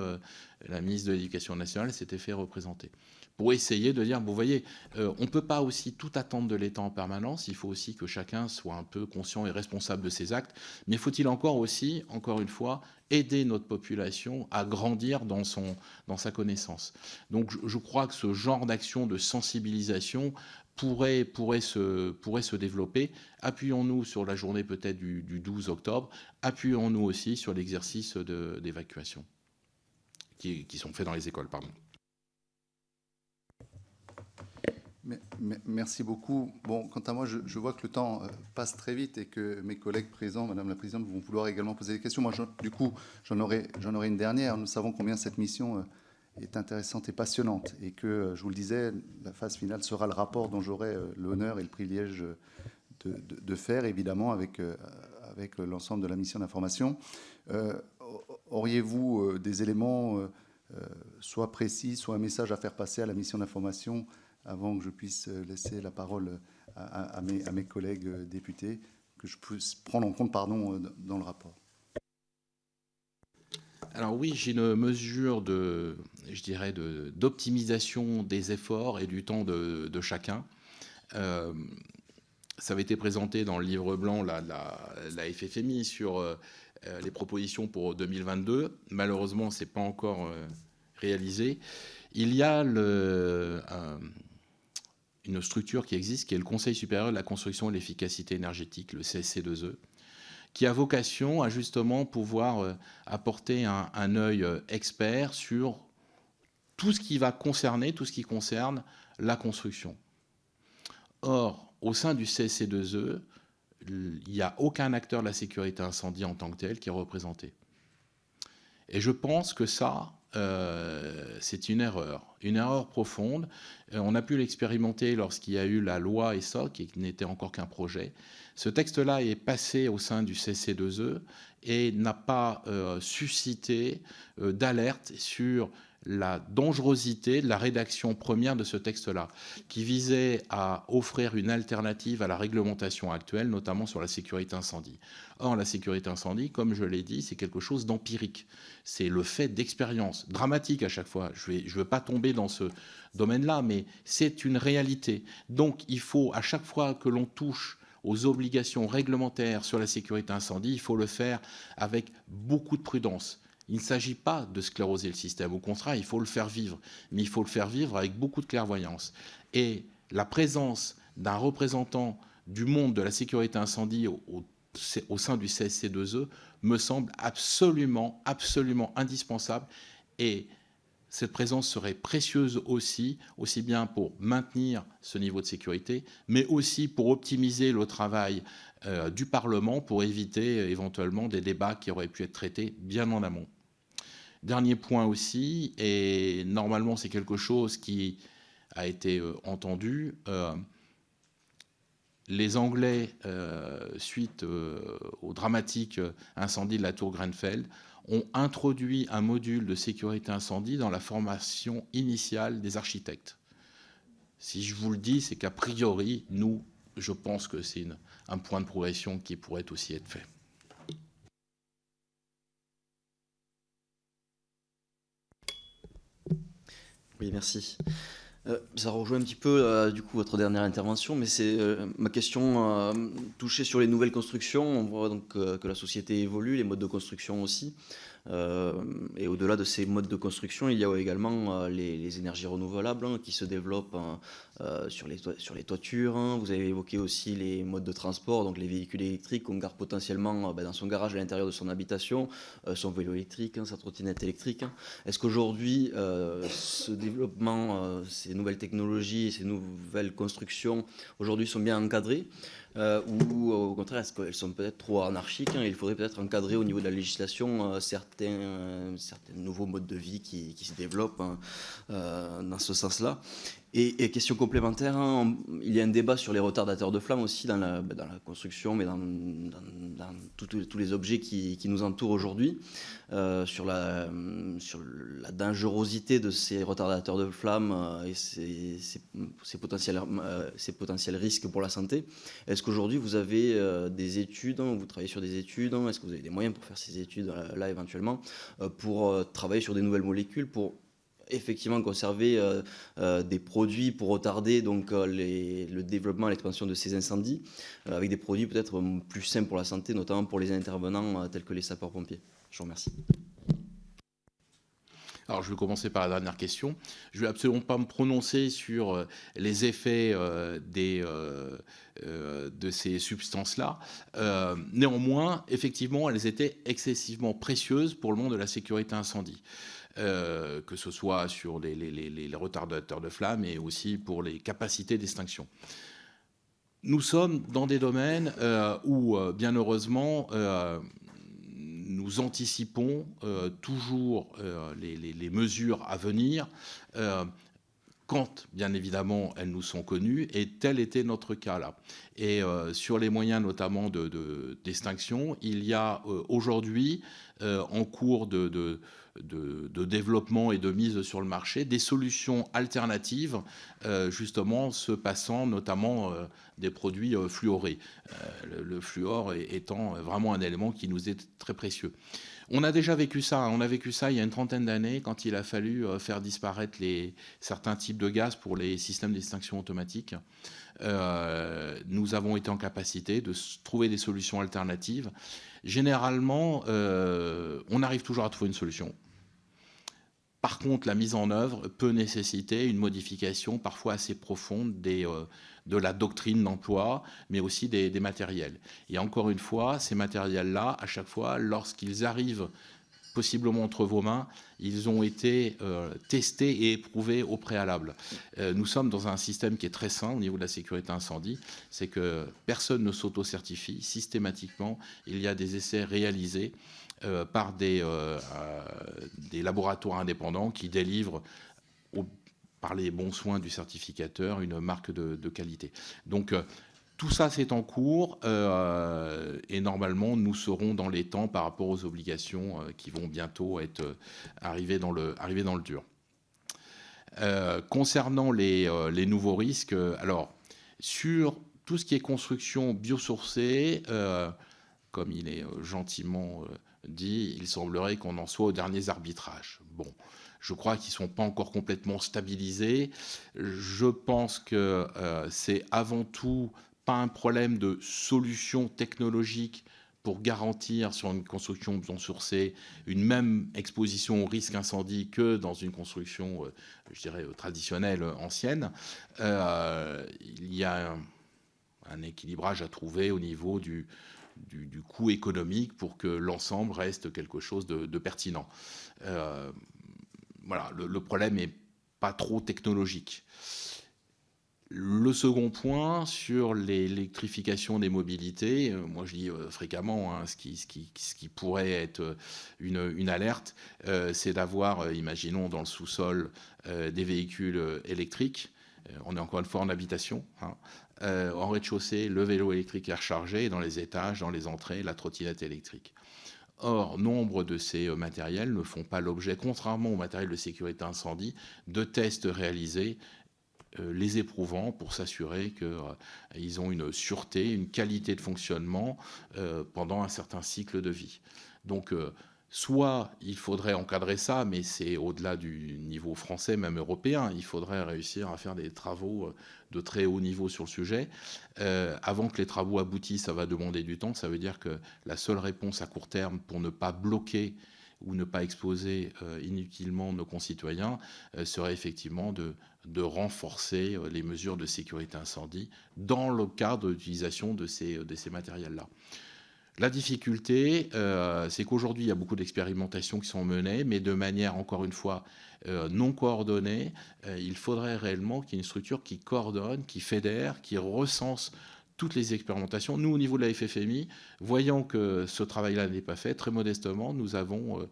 la ministre de l'Éducation nationale s'était fait représenter. Pour essayer de dire, vous voyez, on ne peut pas aussi tout attendre de l'État en permanence, il faut aussi que chacun soit un peu conscient et responsable de ses actes, mais faut-il encore aussi, encore une fois, aider notre population à grandir dans sa connaissance. Donc je crois que ce genre d'action de sensibilisation pourrait se développer. Appuyons-nous sur la journée peut-être du 12 octobre, appuyons-nous aussi sur l'exercice d'évacuation qui sont faits dans les écoles. Pardon. Merci beaucoup. Bon, quant à moi, je vois que le temps passe très vite et que mes collègues présents, Madame la Présidente, vont vouloir également poser des questions. Moi, du coup, j'en aurai une dernière. Nous savons combien cette mission est intéressante et passionnante et que, je vous le disais, la phase finale sera le rapport dont j'aurai l'honneur et le privilège de faire, évidemment, avec l'ensemble de la mission d'information. Auriez-vous des éléments, soit précis, soit un message à faire passer à la mission d'information avant que je puisse laisser la parole à mes collègues députés, que je puisse prendre en compte dans le rapport? Alors oui, j'ai une mesure d'optimisation des efforts et du temps de chacun. ça avait été présenté dans le livre blanc la FFMI sur les propositions pour 2022. Malheureusement, ce n'est pas encore réalisé. Il y a une structure qui existe, qui est le Conseil supérieur de la construction et de l'efficacité énergétique, le CSC2E, qui a vocation à justement pouvoir apporter un œil expert sur tout ce qui concerne la construction. Or, au sein du CSC2E, il n'y a aucun acteur de la sécurité incendie en tant que tel qui est représenté. Et je pense que ça, c'est une erreur profonde. On a pu l'expérimenter lorsqu'il y a eu la loi ESSOC, et qui n'était encore qu'un projet. Ce texte-là est passé au sein du CSC2E et n'a pas suscité d'alerte sur la dangerosité de la rédaction première de ce texte-là, qui visait à offrir une alternative à la réglementation actuelle, notamment sur la sécurité incendie. Or, la sécurité incendie, comme je l'ai dit, c'est quelque chose d'empirique. C'est le fait d'expérience, dramatique à chaque fois. Je ne veux pas tomber dans ce domaine-là, mais c'est une réalité. Donc, il faut, à chaque fois que l'on touche aux obligations réglementaires sur la sécurité incendie, il faut le faire avec beaucoup de prudence. Il ne s'agit pas de scléroser le système. Au contraire, il faut le faire vivre. Mais il faut le faire vivre avec beaucoup de clairvoyance. Et la présence d'un représentant du monde de la sécurité incendie au sein du CSC2E me semble absolument, absolument indispensable. Et cette présence serait précieuse aussi bien pour maintenir ce niveau de sécurité, mais aussi pour optimiser le travail du Parlement, pour éviter éventuellement des débats qui auraient pu être traités bien en amont. Dernier point aussi, et normalement c'est quelque chose qui a été entendu, les Anglais, suite au dramatique incendie de la tour Grenfell, ont introduit un module de sécurité incendie dans la formation initiale des architectes. Si je vous le dis, c'est qu'a priori, nous, je pense que c'est un point de progression qui pourrait aussi être fait. Oui, merci. Ça rejoint un petit peu du coup votre dernière intervention, mais c'est ma question touchait sur les nouvelles constructions. On voit donc que la société évolue, les modes de construction aussi. Et au-delà de ces modes de construction, il y a également les énergies renouvelables qui se développent sur les toitures. Vous avez évoqué aussi les modes de transport, donc les véhicules électriques qu'on garde potentiellement dans son garage à l'intérieur de son habitation, son vélo électrique, sa trottinette électrique. Est-ce qu'aujourd'hui, ce développement, ces nouvelles technologies, ces nouvelles constructions, aujourd'hui sont bien encadrées ou au contraire, est-ce qu'elles sont peut-être trop anarchiques il faudrait peut-être encadrer au niveau de la législation certains nouveaux modes de vie qui se développent dans ce sens-là. Et question complémentaire, il y a un débat sur les retardateurs de flammes aussi dans la construction, mais dans tous les objets qui nous entourent aujourd'hui, sur la dangerosité de ces retardateurs de flammes et ces potentiels risques pour la santé. Est-ce qu'aujourd'hui vous avez des études, vous travaillez sur des études, est-ce que vous avez des moyens pour faire ces études là éventuellement, pour travailler sur des nouvelles molécules, pour effectivement conserver des produits pour retarder donc le développement et l'expansion de ces incendies, avec des produits peut-être plus sains pour la santé, notamment pour les intervenants tels que les sapeurs-pompiers. Je vous remercie. Alors, je vais commencer par la dernière question. Je ne vais absolument pas me prononcer sur les effets de ces substances-là. Néanmoins, effectivement, elles étaient excessivement précieuses pour le monde de la sécurité incendie. Que ce soit sur les retardateurs de flammes et aussi pour les capacités d'extinction. Nous sommes dans des domaines où, bien heureusement, nous anticipons toujours les mesures à venir quand, bien évidemment, elles nous sont connues, et tel était notre cas là. Et sur les moyens notamment d'extinction, il y a aujourd'hui, en cours de développement et de mise sur le marché, des solutions alternatives, justement se passant notamment des produits fluorés. Le fluor étant vraiment un élément qui nous est très précieux. On a déjà vécu ça. On a vécu ça il y a une trentaine d'années quand il a fallu faire disparaître certains types de gaz pour les systèmes d'extinction automatique. nous avons été en capacité de trouver des solutions alternatives. Généralement, on arrive toujours à trouver une solution. Par contre, la mise en œuvre peut nécessiter une modification parfois assez profonde de la doctrine d'emploi, mais aussi des matériels. Et encore une fois, ces matériels-là, à chaque fois, lorsqu'ils arrivent possiblement entre vos mains, ils ont été testés et éprouvés au préalable. Nous sommes dans un système qui est très sain au niveau de la sécurité incendie, c'est que personne ne s'auto-certifie. Systématiquement, il y a des essais réalisés par des laboratoires indépendants qui délivrent, par les bons soins du certificateur, une marque de qualité. Donc, tout ça, c'est en cours et normalement, nous serons dans les temps par rapport aux obligations qui vont bientôt être arriver dans le dur. Concernant les nouveaux risques, alors, sur tout ce qui est construction biosourcée, comme il est gentiment dit, il semblerait qu'on en soit aux derniers arbitrages. Bon, je crois qu'ils ne sont pas encore complètement stabilisés. Je pense que c'est avant tout pas un problème de solution technologique pour garantir sur une construction biosourcée une même exposition au risque incendie que dans une construction, je dirais, traditionnelle, ancienne. Il y a un équilibrage à trouver au niveau du coût économique pour que l'ensemble reste quelque chose de pertinent. Voilà, le problème n'est pas trop technologique. Le second point, sur l'électrification des mobilités, moi je dis fréquemment, ce qui pourrait être une alerte, c'est d'avoir, imaginons dans le sous-sol, des véhicules électriques. On est encore une fois en habitation. En rez-de-chaussée, le vélo électrique est rechargé, et dans les étages, dans les entrées, la trottinette électrique. Or, nombre de ces matériels ne font pas l'objet, contrairement au matériel de sécurité incendie, de tests réalisés les éprouvant pour s'assurer qu'ils ont une sûreté, une qualité de fonctionnement pendant un certain cycle de vie. Donc, soit il faudrait encadrer ça, mais c'est au-delà du niveau français, même européen. Il faudrait réussir à faire des travaux de très haut niveau sur le sujet. Avant que les travaux aboutissent, ça va demander du temps. Ça veut dire que la seule réponse à court terme pour ne pas bloquer ou ne pas exposer inutilement nos concitoyens serait effectivement de renforcer les mesures de sécurité incendie dans le cadre d'utilisation de ces matériels-là. La difficulté, c'est qu'aujourd'hui, il y a beaucoup d'expérimentations qui sont menées, mais de manière, encore une fois, non coordonnée. Il faudrait réellement qu'il y ait une structure qui coordonne, qui fédère, qui recense toutes les expérimentations. Nous, au niveau de la FFMI, voyant que ce travail-là n'est pas fait, très modestement, nous avons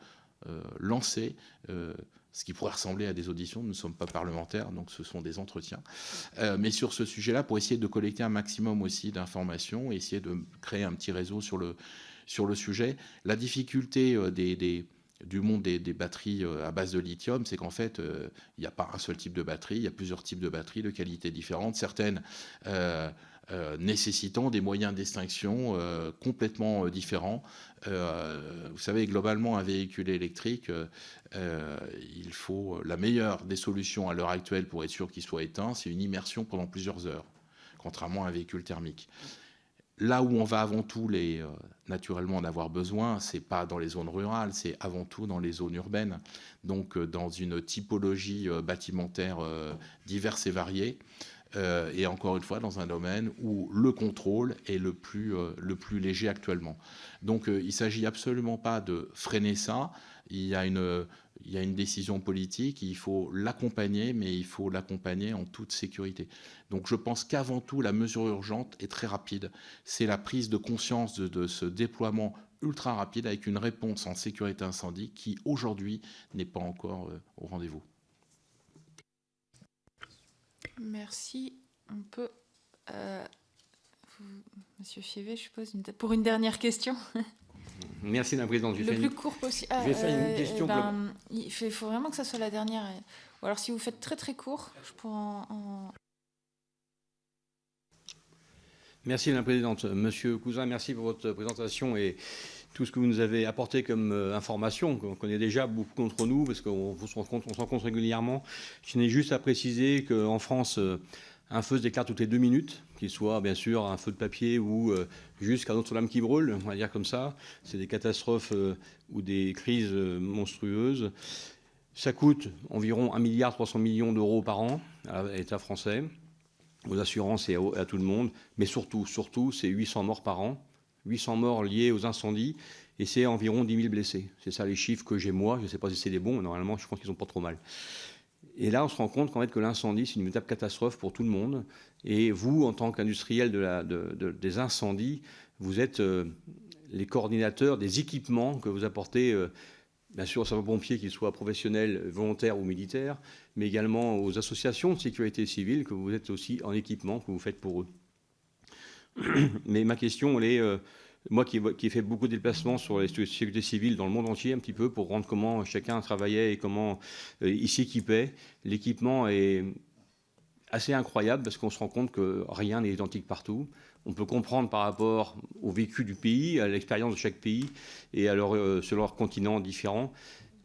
lancé ce qui pourrait ressembler à des auditions. Nous ne sommes pas parlementaires, donc ce sont des entretiens. Mais sur ce sujet-là, pour essayer de collecter un maximum aussi d'informations, essayer de créer un petit réseau sur le sujet. La difficulté du monde des batteries à base de lithium, c'est qu'en fait, il n'y a pas un seul type de batterie, il y a plusieurs types de batteries de qualité différentes, certaines nécessitant des moyens d'extinction complètement différents. Vous savez, globalement, un véhicule électrique, il faut la meilleure des solutions à l'heure actuelle pour être sûr qu'il soit éteint, c'est une immersion pendant plusieurs heures, contrairement à un véhicule thermique. Là où on va avant tout naturellement en avoir besoin, c'est pas dans les zones rurales, c'est avant tout dans les zones urbaines, donc dans une typologie bâtimentaire diverse et variée. Et encore une fois, dans un domaine où le contrôle est le plus léger actuellement. Donc, il ne s'agit absolument pas de freiner ça. Il y a une décision politique, il faut l'accompagner, mais il faut l'accompagner en toute sécurité. Donc, je pense qu'avant tout, la mesure urgente est très rapide. C'est la prise de conscience de ce déploiement ultra rapide avec une réponse en sécurité incendie qui, aujourd'hui, n'est pas encore au rendez-vous. Merci. On peut, Monsieur Fievet, je suppose, pour une dernière question. Merci, Madame la Présidente. Le plus court possible. Je vais faire une question. Il faut vraiment que ça soit la dernière. Ou alors, si vous faites très très court, je pourrais en... Merci, Madame la Présidente. Monsieur Cousin, merci pour votre présentation et tout ce que vous nous avez apporté comme information, qu'on connaît déjà beaucoup d'entre nous, parce qu'on se rencontre régulièrement. Je tenais juste à préciser qu'en France, Un feu se déclare toutes les 2 minutes, qu'il soit bien sûr un feu de papier ou juste qu'un autre lame qui brûle, on va dire comme ça. C'est des catastrophes ou des crises monstrueuses. Ça coûte environ 1,3 milliard d'euros par an à l'État français, aux assurances et à tout le monde. Mais surtout, c'est 800 morts par an. 800 morts liés aux incendies et c'est environ 10 000 blessés. C'est ça les chiffres que j'ai moi. Je ne sais pas si c'est les bons, mais normalement, je pense qu'ils sont pas trop mal. Et là, on se rend compte qu'en fait, que l'incendie, c'est une véritable catastrophe pour tout le monde. Et vous, en tant qu'industriel des incendies, vous êtes les coordinateurs des équipements que vous apportez, bien sûr, aux sapeurs-pompiers, qu'ils soient professionnels, volontaires ou militaires, mais également aux associations de sécurité civile, que vous êtes aussi en équipement, que vous faites pour eux. Mais ma question, elle est... moi qui ai fait beaucoup de déplacements sur les sécurités civiles dans le monde entier, un petit peu, pour rendre comment chacun travaillait et comment il s'équipait. L'équipement est assez incroyable parce qu'on se rend compte que rien n'est identique partout. On peut comprendre par rapport au vécu du pays, à l'expérience de chaque pays et sur leur continent différent.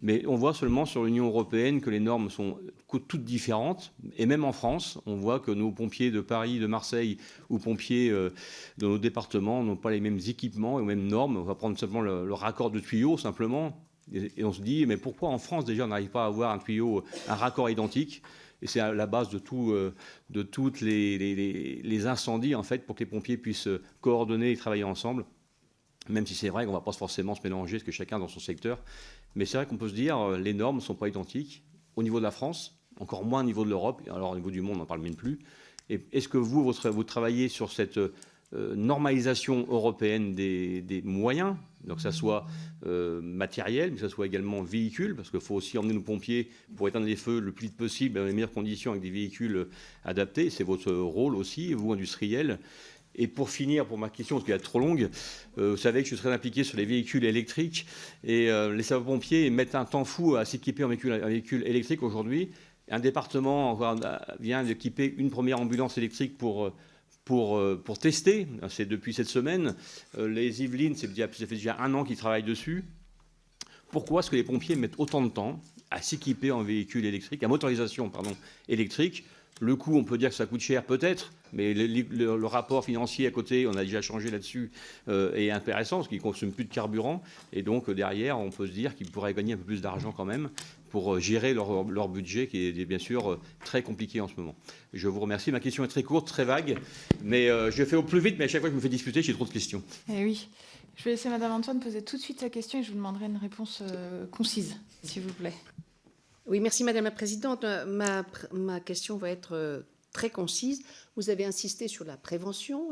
Mais on voit seulement sur l'Union européenne que les normes sont toutes différentes. Et même en France, on voit que nos pompiers de Paris, de Marseille ou pompiers de nos départements n'ont pas les mêmes équipements et les mêmes normes. On va prendre simplement le raccord de tuyau, simplement. Et on se dit, mais pourquoi en France, déjà, on n'arrive pas à avoir un tuyau, un raccord identique ? Et c'est à la base de toutes les incendies, en fait, pour que les pompiers puissent coordonner et travailler ensemble. Même si c'est vrai qu'on ne va pas forcément se mélanger, parce que chacun dans son secteur. Mais c'est vrai qu'on peut se dire, les normes ne sont pas identiques au niveau de la France, encore moins au niveau de l'Europe, alors au niveau du monde, on n'en parle même plus. Et est-ce que vous travaillez sur cette normalisation européenne des moyens, donc que ça soit matériel, mais que ça soit également véhicule, parce qu'il faut aussi emmener nos pompiers pour éteindre les feux le plus vite possible, dans les meilleures conditions, avec des véhicules adaptés. C'est votre rôle aussi, vous, industriels. Et pour finir, pour ma question, parce qu'elle est trop longue, vous savez que je suis très impliqué sur les véhicules électriques et les sapeurs-pompiers mettent un temps fou à s'équiper en véhicule électrique aujourd'hui. Un département vient d'équiper une première ambulance électrique pour tester. C'est depuis cette semaine. Les Yvelines, ça fait déjà 1 an qu'ils travaillent dessus. Pourquoi est-ce que les pompiers mettent autant de temps à s'équiper en véhicule électrique, à motorisation électrique ? Le coût, on peut dire que ça coûte cher peut-être, mais le rapport financier à côté, on a déjà changé là-dessus, est intéressant parce qu'ils ne consomment plus de carburant. Et donc derrière, on peut se dire qu'ils pourraient gagner un peu plus d'argent quand même pour gérer leur budget qui est bien sûr très compliqué en ce moment. Je vous remercie. Ma question est très courte, très vague, mais je fais au plus vite, mais à chaque fois que je me fais disputer, j'ai trop de questions. Eh oui. Je vais laisser Madame Antoine poser tout de suite sa question et je vous demanderai une réponse concise, s'il vous plaît. Oui, merci Madame la Présidente. Ma question va être très concise. Vous avez insisté sur la prévention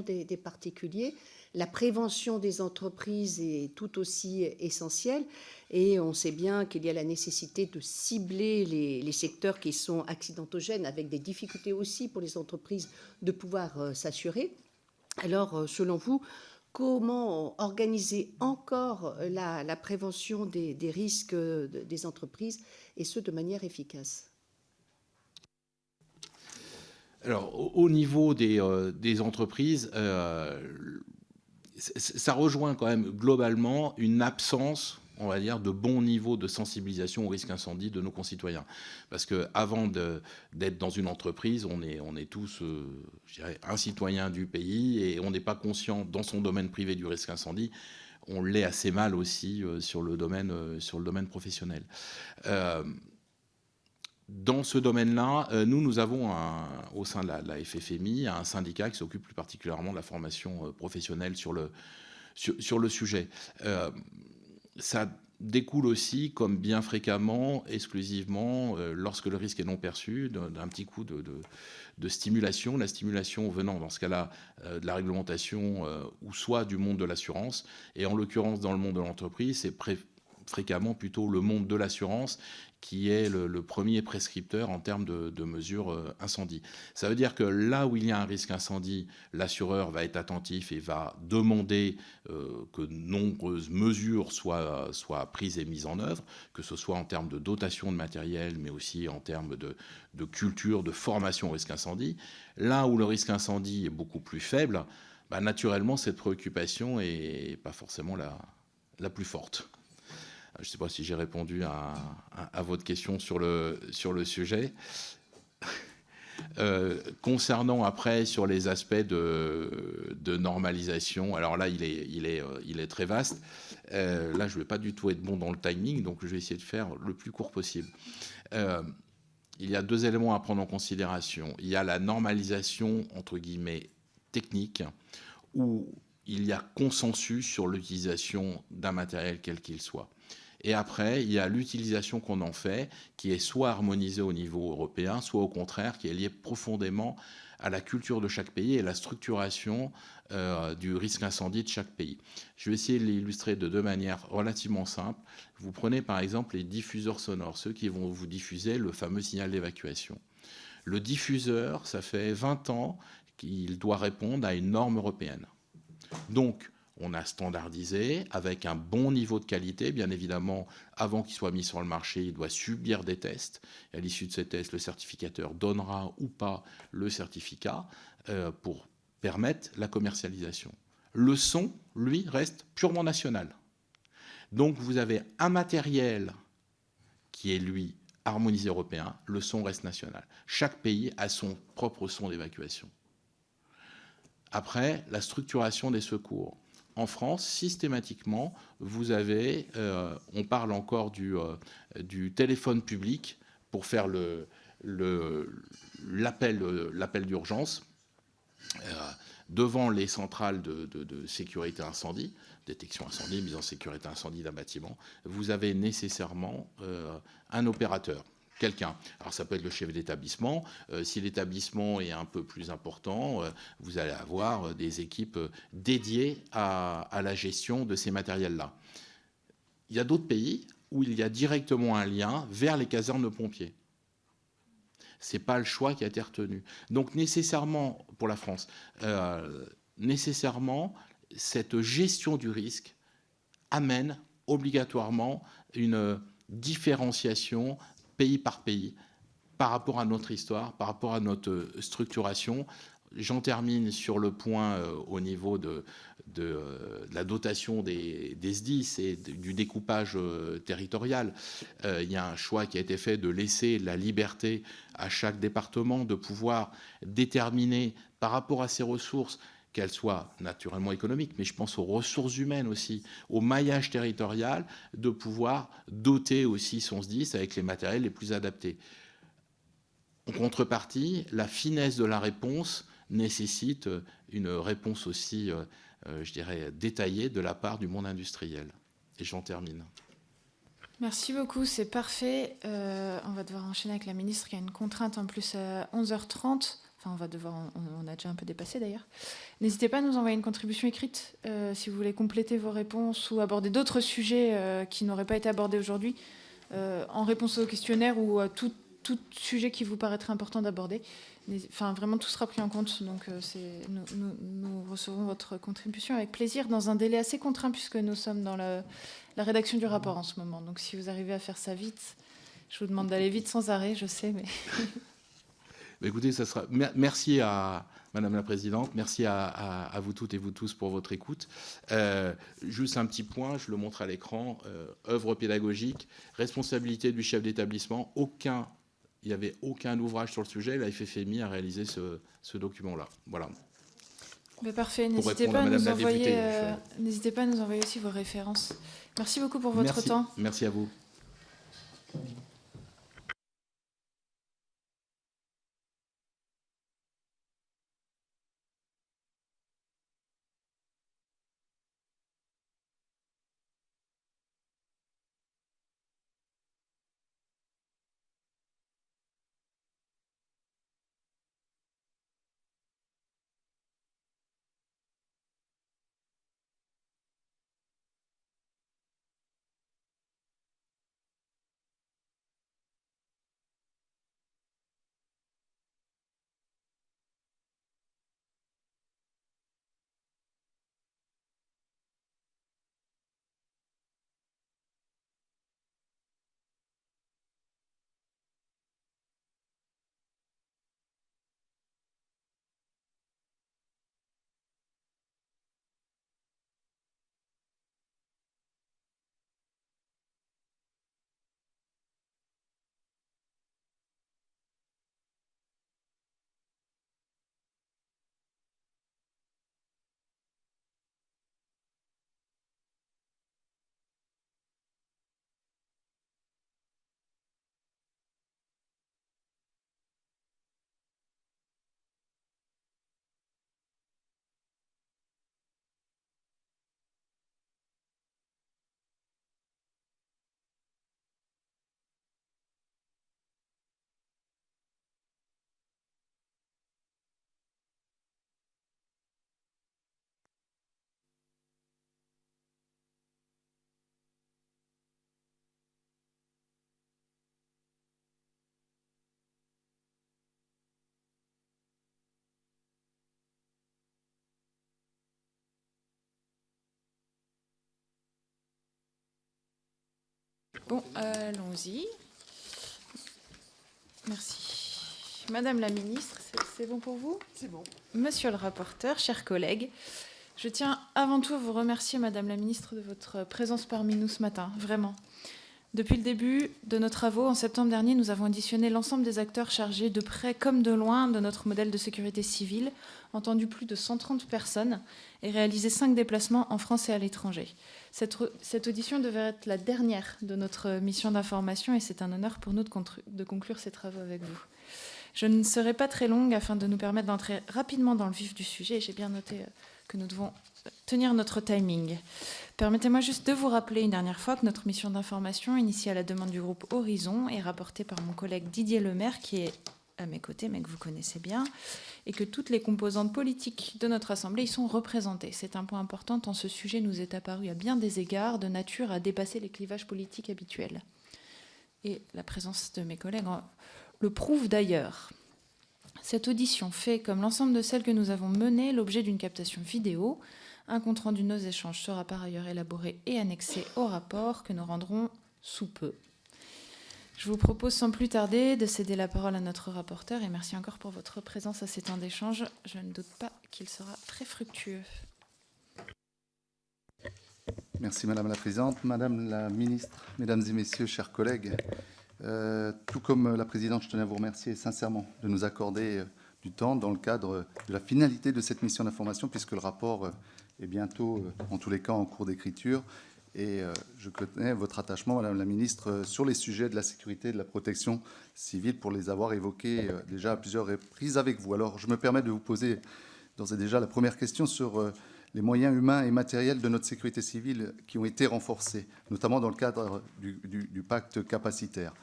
des particuliers. La prévention des entreprises est tout aussi essentielle et on sait bien qu'il y a la nécessité de cibler les secteurs qui sont accidentogènes avec des difficultés aussi pour les entreprises de pouvoir s'assurer. Alors, selon vous, comment organiser encore la prévention des risques des entreprises, et ce, de manière efficace ? Alors, au niveau des entreprises, ça rejoint quand même globalement une absence, on va dire, de bon niveau de sensibilisation au risque incendie de nos concitoyens. Parce qu'avant d'être dans une entreprise, on est tous, je dirais, un citoyen du pays et on n'est pas conscient dans son domaine privé du risque incendie. On l'est assez mal aussi sur le domaine professionnel. Dans ce domaine-là, nous avons au sein de la FFMI un syndicat qui s'occupe plus particulièrement de la formation professionnelle sur le sujet. Ça découle aussi, comme bien fréquemment, exclusivement, lorsque le risque est non perçu, d'un petit coup de stimulation. La stimulation venant, dans ce cas-là, de la réglementation ou soit du monde de l'assurance. Et en l'occurrence, dans le monde de l'entreprise, c'est fréquemment plutôt le monde de l'assurance qui est le premier prescripteur en termes de mesures incendie. Ça veut dire que là où il y a un risque incendie, l'assureur va être attentif et va demander que de nombreuses mesures soient prises et mises en œuvre, que ce soit en termes de dotation de matériel, mais aussi en termes de culture, de formation au risque incendie. Là où le risque incendie est beaucoup plus faible, naturellement, cette préoccupation n'est pas forcément la plus forte. Je ne sais pas si j'ai répondu à votre question sur le sujet. Concernant après sur les aspects de normalisation, alors là, il est très vaste. Là, je ne vais pas du tout être bon dans le timing, donc je vais essayer de faire le plus court possible. Il y a 2 éléments à prendre en considération. Il y a la normalisation, entre guillemets, technique, où il y a consensus sur l'utilisation d'un matériel quel qu'il soit. Et après, il y a l'utilisation qu'on en fait, qui est soit harmonisée au niveau européen, soit au contraire, qui est liée profondément à la culture de chaque pays et la structuration du risque incendie de chaque pays. Je vais essayer de l'illustrer de 2 manières relativement simples. Vous prenez par exemple les diffuseurs sonores, ceux qui vont vous diffuser le fameux signal d'évacuation. Le diffuseur, ça fait 20 ans qu'il doit répondre à une norme européenne. Donc, on a standardisé avec un bon niveau de qualité. Bien évidemment, avant qu'il soit mis sur le marché, il doit subir des tests. Et à l'issue de ces tests, le certificateur donnera ou pas le certificat pour permettre la commercialisation. Le son, lui, reste purement national. Donc, vous avez un matériel qui est, lui, harmonisé européen. Le son reste national. Chaque pays a son propre son d'évacuation. Après, la structuration des secours. En France, systématiquement, vous avez, on parle encore du téléphone public pour faire l'appel d'urgence devant les centrales de sécurité incendie, détection incendie, mise en sécurité incendie d'un bâtiment. Vous avez nécessairement un opérateur. Quelqu'un. Alors ça peut être le chef d'établissement. Si l'établissement est un peu plus important, vous allez avoir des équipes dédiées à la gestion de ces matériels-là. Il y a d'autres pays où il y a directement un lien vers les casernes de pompiers. Ce n'est pas le choix qui a été retenu. Donc nécessairement, pour la France, nécessairement, cette gestion du risque amène obligatoirement une différenciation pays par pays, par rapport à notre histoire, par rapport à notre structuration. J'en termine sur le point au niveau de la dotation des SDIS et du découpage territorial. Il y a un choix qui a été fait de laisser la liberté à chaque département de pouvoir déterminer par rapport à ses ressources, qu'elles soient naturellement économiques, mais je pense aux ressources humaines aussi, au maillage territorial, de pouvoir doter aussi son SDIS avec les matériels les plus adaptés. En contrepartie, la finesse de la réponse nécessite une réponse aussi, je dirais, détaillée de la part du monde industriel. Et j'en termine. Merci beaucoup, c'est parfait. On va devoir enchaîner avec la ministre qui a une contrainte en plus à 11h30. Enfin, on a déjà un peu dépassé d'ailleurs. N'hésitez pas à nous envoyer une contribution écrite si vous voulez compléter vos réponses ou aborder d'autres sujets qui n'auraient pas été abordés aujourd'hui en réponse au questionnaire ou à tout sujet qui vous paraîtrait important d'aborder. Enfin, vraiment, tout sera pris en compte. Donc, nous recevrons votre contribution avec plaisir dans un délai assez contraint puisque nous sommes dans la rédaction du rapport en ce moment. Donc, si vous arrivez à faire ça vite, je vous demande d'aller vite sans arrêt, je sais, mais... Écoutez, ça sera... Merci à Madame la Présidente, merci à vous toutes et vous tous pour votre écoute. Juste un petit point, je le montre à l'écran, œuvre pédagogique, responsabilité du chef d'établissement, il n'y avait aucun ouvrage sur le sujet, la FFMI a réalisé ce document-là. Voilà. Mais parfait, n'hésitez pas à nous envoyer aussi vos références. Merci beaucoup pour votre temps. Merci à vous. Bon, allons-y. Merci. Madame la ministre, c'est bon pour vous? C'est bon. Monsieur le rapporteur, chers collègues, je tiens avant tout à vous remercier, Madame la ministre, de votre présence parmi nous ce matin, vraiment. Depuis le début de nos travaux, en septembre dernier, nous avons auditionné l'ensemble des acteurs chargés de près comme de loin de notre modèle de sécurité civile, entendu plus de 130 personnes et réalisé 5 déplacements en France et à l'étranger. Cette audition devait être la dernière de notre mission d'information et c'est un honneur pour nous de conclure ces travaux avec vous. Je ne serai pas très longue afin de nous permettre d'entrer rapidement dans le vif du sujet. J'ai bien noté que nous devons tenir notre timing. Permettez-moi juste de vous rappeler une dernière fois que notre mission d'information, initiée à la demande du groupe Horizon, est rapportée par mon collègue Didier Lemaire, qui est à mes côtés, mais que vous connaissez bien, et que toutes les composantes politiques de notre Assemblée y sont représentées. C'est un point important tant ce sujet nous est apparu à bien des égards de nature à dépasser les clivages politiques habituels. Et la présence de mes collègues le prouve d'ailleurs. Cette audition fait, comme l'ensemble de celles que nous avons menées, l'objet d'une captation vidéo. Un compte-rendu de nos échanges sera par ailleurs élaboré et annexé au rapport que nous rendrons sous peu. Je vous propose sans plus tarder de céder la parole à notre rapporteur et merci encore pour votre présence à ces temps d'échange. Je ne doute pas qu'il sera très fructueux. Merci Madame la Présidente. Madame la Ministre, Mesdames et Messieurs, chers collègues, tout comme la Présidente, je tenais à vous remercier sincèrement de nous accorder du temps dans le cadre de la finalité de cette mission d'information, puisque le rapport est bientôt, en tous les cas, en cours d'écriture. Et je connais votre attachement, Madame la Ministre, sur les sujets de la sécurité et de la protection civile, pour les avoir évoqués déjà à plusieurs reprises avec vous. Alors, je me permets de vous poser d'ores et déjà la première question sur les moyens humains et matériels de notre sécurité civile qui ont été renforcés, notamment dans le cadre du pacte capacitaire.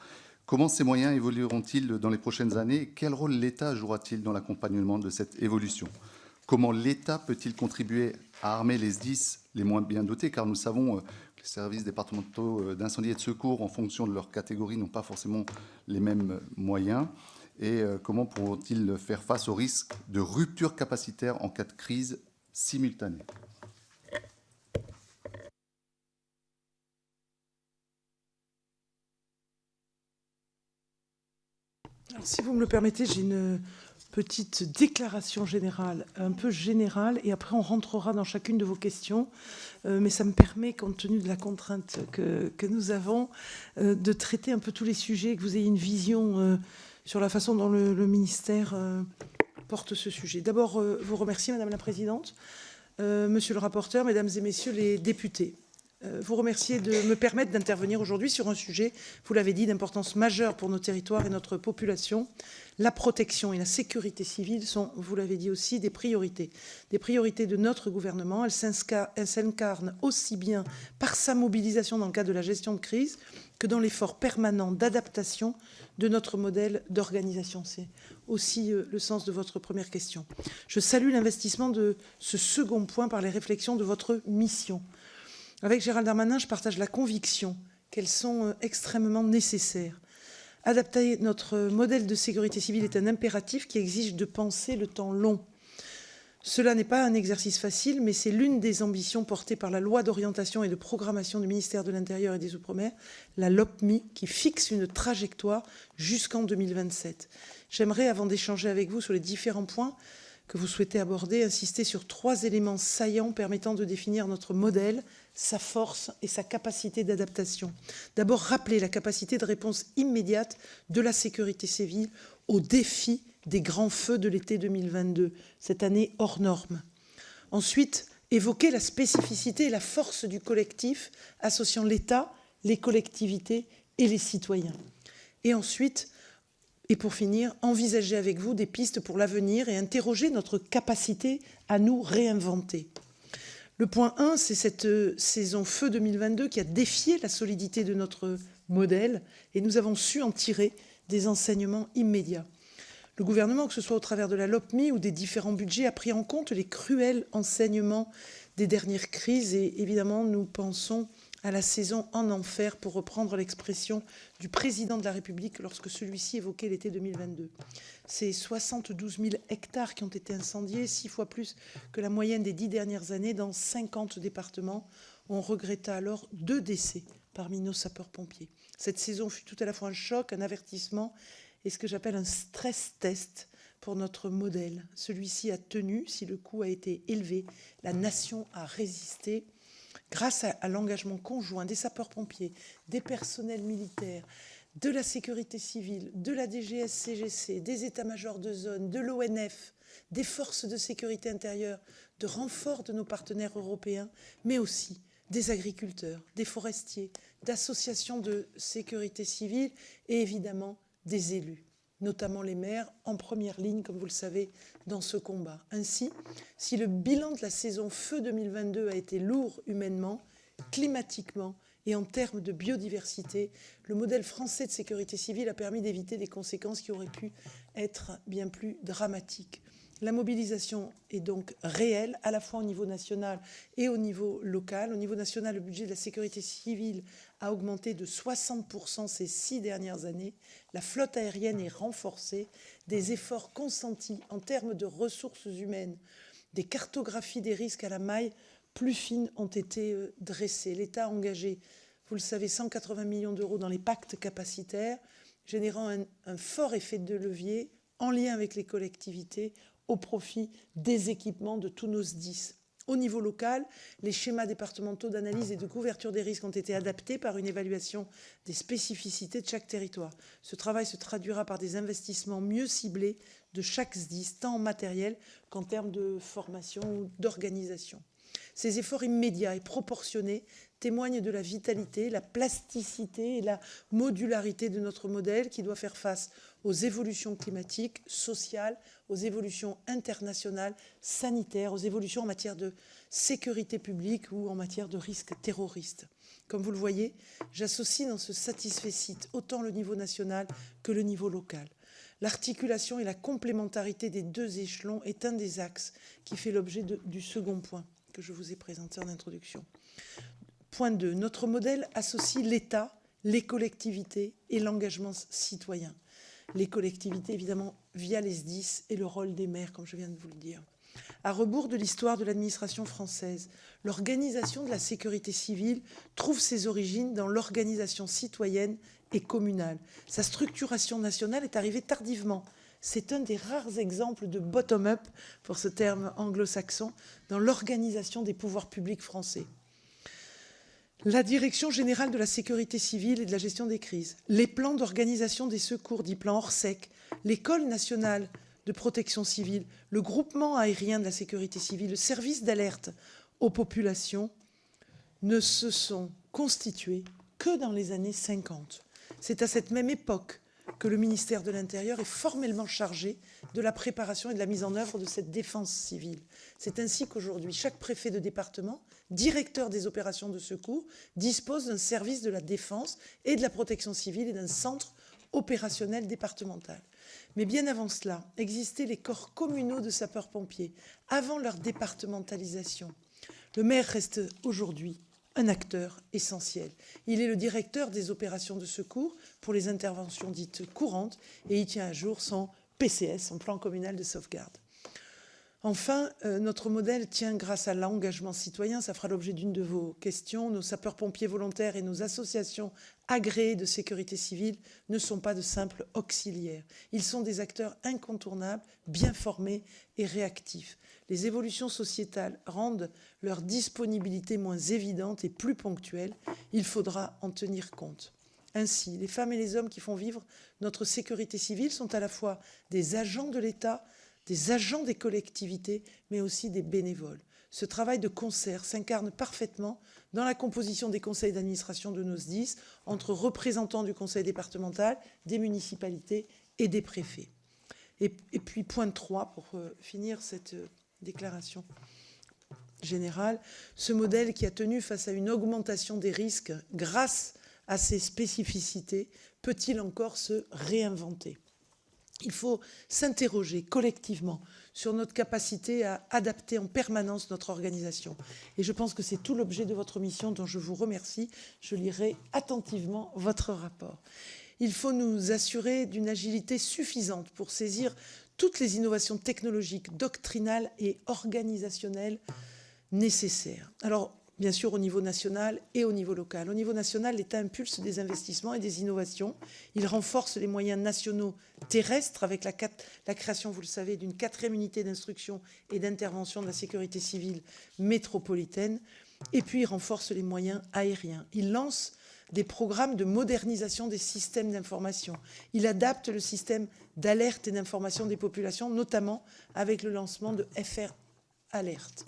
Comment ces moyens évolueront-ils dans les prochaines années? Quel rôle l'État jouera-t-il dans l'accompagnement de cette évolution? Comment l'État peut-il contribuer à armer les SDIS les moins bien dotés? Car nous savons que les services départementaux d'incendie et de secours, en fonction de leur catégorie, n'ont pas forcément les mêmes moyens. Et comment pourront-ils faire face au risque de rupture capacitaire en cas de crise simultanée? Alors, si vous me le permettez, j'ai une petite déclaration générale, un peu générale, et après on rentrera dans chacune de vos questions. Mais ça me permet, compte tenu de la contrainte que nous avons, de traiter un peu tous les sujets, que vous ayez une vision sur la façon dont le ministère porte ce sujet. D'abord, vous remercier, Madame la Présidente, Monsieur le rapporteur, Mesdames et Messieurs les députés. Vous remercier de me permettre d'intervenir aujourd'hui sur un sujet, vous l'avez dit, d'importance majeure pour nos territoires et notre population. La protection et la sécurité civile sont, vous l'avez dit aussi, des priorités de notre gouvernement. Elles s'incarnent aussi bien par sa mobilisation dans le cadre de la gestion de crise que dans l'effort permanent d'adaptation de notre modèle d'organisation. C'est aussi le sens de votre première question. Je salue l'investissement de ce second point par les réflexions de votre mission. Avec Gérald Darmanin, je partage la conviction qu'elles sont extrêmement nécessaires. Adapter notre modèle de sécurité civile est un impératif qui exige de penser le temps long. Cela n'est pas un exercice facile, mais c'est l'une des ambitions portées par la loi d'orientation et de programmation du ministère de l'Intérieur et des Outre-mer, la LOPMI, qui fixe une trajectoire jusqu'en 2027. J'aimerais, avant d'échanger avec vous sur les différents points que vous souhaitez aborder, insister sur 3 éléments saillants permettant de définir notre modèle, sa force et sa capacité d'adaptation. D'abord, rappeler la capacité de réponse immédiate de la sécurité civile aux défis des grands feux de l'été 2022, cette année hors norme. Ensuite, évoquer la spécificité et la force du collectif associant l'État, les collectivités et les citoyens. Et ensuite, et pour finir, envisager avec vous des pistes pour l'avenir et interroger notre capacité à nous réinventer. Le point 1, c'est cette saison feu 2022 qui a défié la solidité de notre modèle et nous avons su en tirer des enseignements immédiats. Le gouvernement, que ce soit au travers de la LOPMI ou des différents budgets, a pris en compte les cruels enseignements des dernières crises et évidemment nous pensons à la saison en enfer, pour reprendre l'expression du président de la République lorsque celui-ci évoquait l'été 2022. C'est 72 000 hectares qui ont été incendiés, 6 fois plus que la moyenne des 10 dernières années dans 50 départements. On regretta alors 2 décès parmi nos sapeurs-pompiers. Cette saison fut tout à la fois un choc, un avertissement et ce que j'appelle un stress test pour notre modèle. Celui-ci a tenu, si le coût a été élevé, la nation a résisté. Grâce à l'engagement conjoint des sapeurs-pompiers, des personnels militaires, de la sécurité civile, de la DGS-CGC, des états-majors de zone, de l'ONF, des forces de sécurité intérieure, de renfort de nos partenaires européens, mais aussi des agriculteurs, des forestiers, d'associations de sécurité civile et évidemment des élus, notamment les maires, en première ligne, comme vous le savez, dans ce combat. Ainsi, si le bilan de la saison feu 2022 a été lourd humainement, climatiquement et en termes de biodiversité, le modèle français de sécurité civile a permis d'éviter des conséquences qui auraient pu être bien plus dramatiques. La mobilisation est donc réelle, à la fois au niveau national et au niveau local. Au niveau national, le budget de la sécurité civile a augmenté de 60% ces 6 dernières années. La flotte aérienne est renforcée. Des efforts consentis en termes de ressources humaines, des cartographies des risques à la maille plus fines ont été dressées. L'État a engagé, vous le savez, 180 millions d'euros dans les pactes capacitaires, générant un fort effet de levier en lien avec les collectivités au profit des équipements de tous nos SDIS. Au niveau local, les schémas départementaux d'analyse et de couverture des risques ont été adaptés par une évaluation des spécificités de chaque territoire. Ce travail se traduira par des investissements mieux ciblés de chaque SDIS, tant en matériel qu'en termes de formation ou d'organisation. Ces efforts immédiats et proportionnés témoignent de la vitalité, la plasticité et la modularité de notre modèle qui doit faire face aux évolutions climatiques, sociales, aux évolutions internationales, sanitaires, aux évolutions en matière de sécurité publique ou en matière de risques terroristes. Comme vous le voyez, j'associe dans ce satisfecit autant le niveau national que le niveau local. L'articulation et la complémentarité des deux échelons est un des axes qui fait l'objet du second point que je vous ai présenté en introduction. Point 2. Notre modèle associe l'État, les collectivités et l'engagement citoyen. Les collectivités, évidemment, via les SDIS et le rôle des maires, comme je viens de vous le dire. À rebours de l'histoire de l'administration française, l'organisation de la sécurité civile trouve ses origines dans l'organisation citoyenne et communale. Sa structuration nationale est arrivée tardivement. C'est un des rares exemples de bottom-up, pour ce terme anglo-saxon, dans l'organisation des pouvoirs publics français. La Direction générale de la sécurité civile et de la gestion des crises, les plans d'organisation des secours, dits plans Orsec, l'École nationale de protection civile, le groupement aérien de la sécurité civile, le service d'alerte aux populations ne se sont constitués que dans les années 50. C'est à cette même époque que le ministère de l'Intérieur est formellement chargé de la préparation et de la mise en œuvre de cette défense civile. C'est ainsi qu'aujourd'hui, chaque préfet de département, directeur des opérations de secours, dispose d'un service de la défense et de la protection civile et d'un centre opérationnel départemental. Mais bien avant cela, existaient les corps communaux de sapeurs-pompiers, avant leur départementalisation. Le maire reste aujourd'hui un acteur essentiel. Il est le directeur des opérations de secours pour les interventions dites courantes et il tient à jour son PCS, son plan communal de sauvegarde. Enfin, notre modèle tient grâce à l'engagement citoyen, ça fera l'objet d'une de vos questions. Nos sapeurs-pompiers volontaires et nos associations agréées de sécurité civile ne sont pas de simples auxiliaires. Ils sont des acteurs incontournables, bien formés et réactifs. Les évolutions sociétales rendent leur disponibilité moins évidente et plus ponctuelle. Il faudra en tenir compte. Ainsi, les femmes et les hommes qui font vivre notre sécurité civile sont à la fois des agents de l'État, des agents des collectivités, mais aussi des bénévoles. Ce travail de concert s'incarne parfaitement dans la composition des conseils d'administration de nos SDIS, entre représentants du conseil départemental, des municipalités et des préfets. Et puis, point 3, pour finir cette déclaration générale, ce modèle qui a tenu face à une augmentation des risques grâce à ses spécificités, peut-il encore se réinventer ? Il faut s'interroger collectivement sur notre capacité à adapter en permanence notre organisation. Et je pense que c'est tout l'objet de votre mission dont je vous remercie. Je lirai attentivement votre rapport. Il faut nous assurer d'une agilité suffisante pour saisir toutes les innovations technologiques, doctrinales et organisationnelles nécessaires. Alors, bien sûr au niveau national et au niveau local. Au niveau national, l'État impulse des investissements et des innovations. Il renforce les moyens nationaux terrestres avec la création, vous le savez, d'une 4e unité d'instruction et d'intervention de la sécurité civile métropolitaine. Et puis, il renforce les moyens aériens. Il lance des programmes de modernisation des systèmes d'information. Il adapte le système d'alerte et d'information des populations, notamment avec le lancement de FR Alert.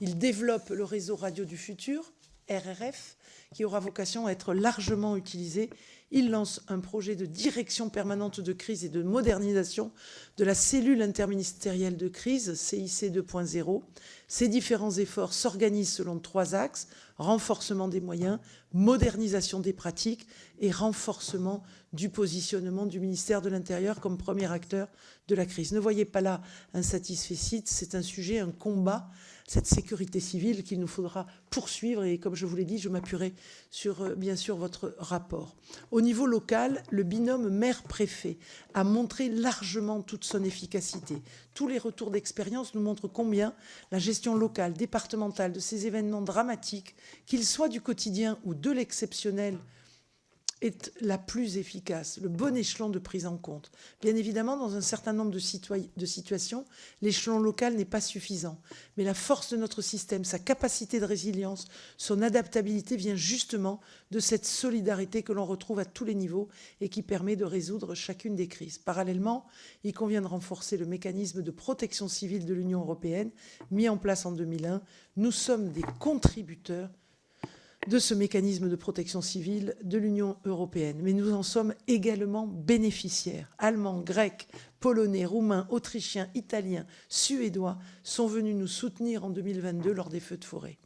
Il développe le réseau Radio du Futur, RRF, qui aura vocation à être largement utilisé. Il lance un projet de direction permanente de crise et de modernisation de la cellule interministérielle de crise, CIC 2.0. Ces différents efforts s'organisent selon 3 axes: renforcement des moyens, modernisation des pratiques et renforcement du positionnement du ministère de l'Intérieur comme premier acteur de la crise. Ne voyez pas là un satisfecit, c'est un sujet, un combat, cette sécurité civile qu'il nous faudra poursuivre. Et comme je vous l'ai dit, je m'appuierai sur, bien sûr, votre rapport. Au niveau local, le binôme maire-préfet a montré largement toute son efficacité. Tous les retours d'expérience nous montrent combien la gestion locale, départementale de ces événements dramatiques, qu'ils soient du quotidien ou de l'exceptionnel, est la plus efficace, le bon échelon de prise en compte. Bien évidemment, dans un certain nombre de situations, l'échelon local n'est pas suffisant. Mais la force de notre système, sa capacité de résilience, son adaptabilité vient justement de cette solidarité que l'on retrouve à tous les niveaux et qui permet de résoudre chacune des crises. Parallèlement, il convient de renforcer le mécanisme de protection civile de l'Union européenne, mis en place en 2001. Nous sommes des contributeurs de ce mécanisme de protection civile de l'Union européenne. Mais nous en sommes également bénéficiaires. Allemands, Grecs, Polonais, Roumains, Autrichiens, Italiens, Suédois sont venus nous soutenir en 2022 lors des feux de forêt.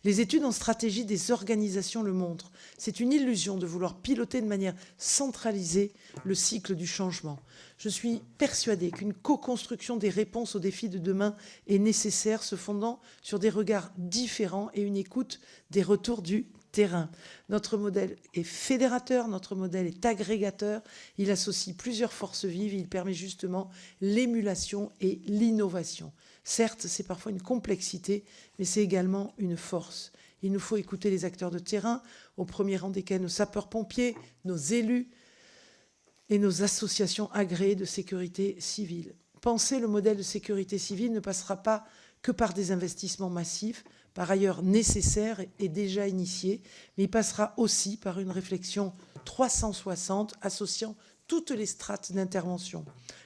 Les études en stratégie des organisations le montrent. C'est une illusion de vouloir piloter de manière centralisée le cycle du changement. Je suis persuadée qu'une co-construction des réponses aux défis de demain est nécessaire, se fondant sur des regards différents et une écoute des retours du terrain. Notre modèle est fédérateur, notre modèle est agrégateur, il associe plusieurs forces vives et il permet justement l'émulation et l'innovation. Certes, c'est parfois une complexité, mais c'est également une force. Il nous faut écouter les acteurs de terrain, au premier rang desquels nos sapeurs-pompiers, nos élus et nos associations agréées de sécurité civile. Penser le modèle de sécurité civile ne passera pas que par des investissements massifs, par ailleurs nécessaires et déjà initiés, mais il passera aussi par une réflexion 360 associant toutes les strates d'intervention.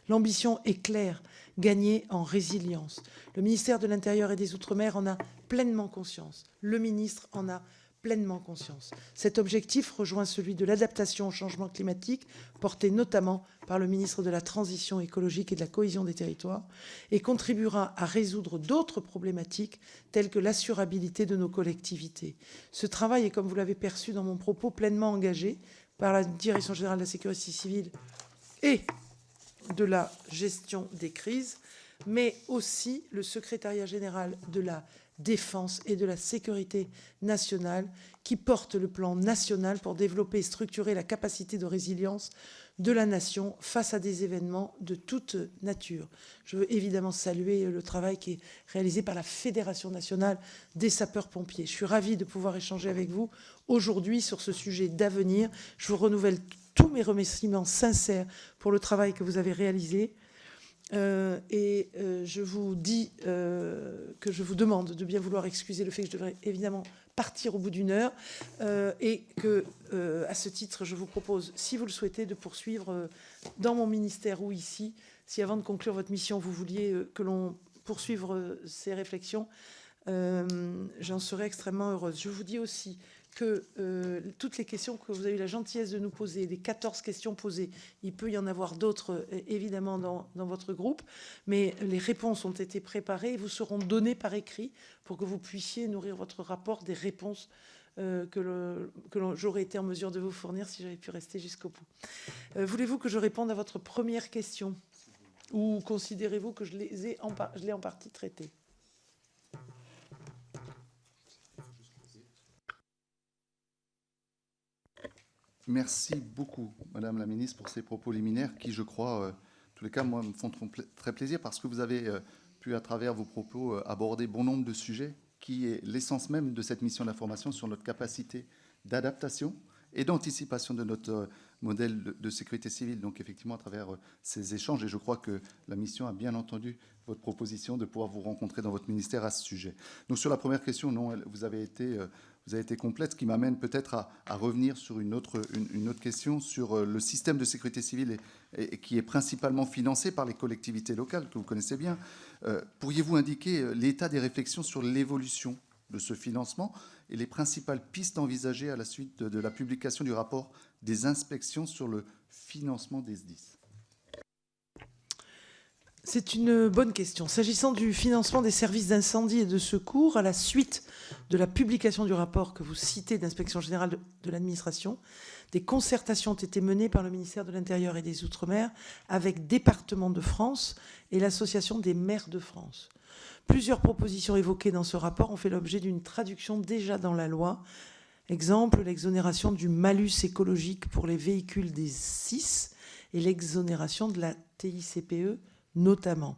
L'ambition est claire, gagner en résilience. Le ministère de l'Intérieur et des Outre-mer en a pleinement conscience. Le ministre en a pleinement conscience. Cet objectif rejoint celui de l'adaptation au changement climatique, porté notamment par le ministre de la Transition écologique et de la cohésion des territoires, et contribuera à résoudre d'autres problématiques telles que l'assurabilité de nos collectivités. Ce travail est, comme vous l'avez perçu dans mon propos, pleinement engagé par la Direction générale de la sécurité civile et de la gestion des crises, mais aussi le secrétariat général de la défense et de la sécurité nationale qui porte le plan national pour développer et structurer la capacité de résilience de la nation face à des événements de toute nature. Je veux évidemment saluer le travail qui est réalisé par la Fédération nationale des sapeurs-pompiers. Je suis ravie de pouvoir échanger avec vous aujourd'hui sur ce sujet d'avenir. Je vous renouvelle tous mes remerciements sincères pour le travail que vous avez réalisé. Je vous dis que je vous demande de bien vouloir excuser le fait que je devrais évidemment partir au bout d'une heure et que, à ce titre, je vous propose, si vous le souhaitez, de poursuivre dans mon ministère ou ici, si avant de conclure votre mission, vous vouliez que l'on poursuive ces réflexions, j'en serais extrêmement heureuse. Je vous dis aussi que toutes les questions que vous avez eu la gentillesse de nous poser, les 14 questions posées, il peut y en avoir d'autres évidemment dans votre groupe, mais les réponses ont été préparées et vous seront données par écrit pour que vous puissiez nourrir votre rapport des réponses que j'aurais été en mesure de vous fournir si j'avais pu rester jusqu'au bout. Voulez-vous que je réponde à votre première question ou considérez-vous que je l'ai en partie traitée ? Merci beaucoup, Madame la Ministre, pour ces propos liminaires qui, je crois, en tous les cas, moi, me font très plaisir parce que vous avez pu, à travers vos propos, aborder bon nombre de sujets qui qui est l'essence même de cette mission d'information sur notre capacité d'adaptation et d'anticipation de notre modèle de sécurité civile. Donc effectivement, à travers ces échanges, et je crois que la mission a bien entendu votre proposition de pouvoir vous rencontrer dans votre ministère à ce sujet. Donc sur la première question, non, vous avez été complète, ce qui m'amène peut-être à revenir sur une autre question sur le système de sécurité civile et qui est principalement financé par les collectivités locales, que vous connaissez bien. Pourriez-vous indiquer l'état des réflexions sur l'évolution de ce financement et les principales pistes envisagées à la suite de la publication du rapport des inspections sur le financement des SDIS? C'est une bonne question. S'agissant du financement des services d'incendie et de secours, à la suite de la publication du rapport que vous citez d'Inspection générale de l'administration, des concertations ont été menées par le ministère de l'Intérieur et des Outre-mer avec Départements de France et l'Association des maires de France. Plusieurs propositions évoquées dans ce rapport ont fait l'objet d'une traduction déjà dans la loi. Exemple, l'exonération du malus écologique pour les véhicules des SIS et l'exonération de la TICPE notamment.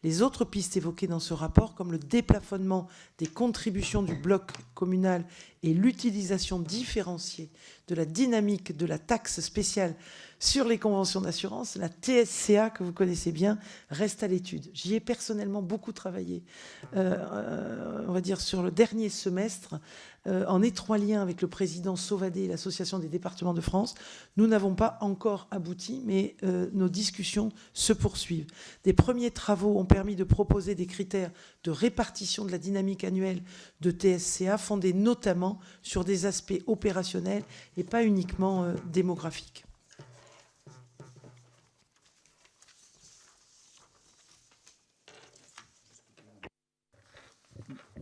Les autres pistes évoquées dans ce rapport, comme le déplafonnement des contributions du bloc communal et l'utilisation différenciée de la dynamique de la taxe spéciale sur les conventions d'assurance, la TSCA que vous connaissez bien, reste à l'étude. J'y ai personnellement beaucoup travaillé, on va dire sur le dernier semestre, en étroit lien avec le président Sauvadet et l'Association des départements de France. Nous n'avons pas encore abouti, mais nos discussions se poursuivent. Des premiers travaux ont permis de proposer des critères de répartition de la dynamique annuelle de TSCA, fondés notamment sur des aspects opérationnels et pas uniquement démographiques.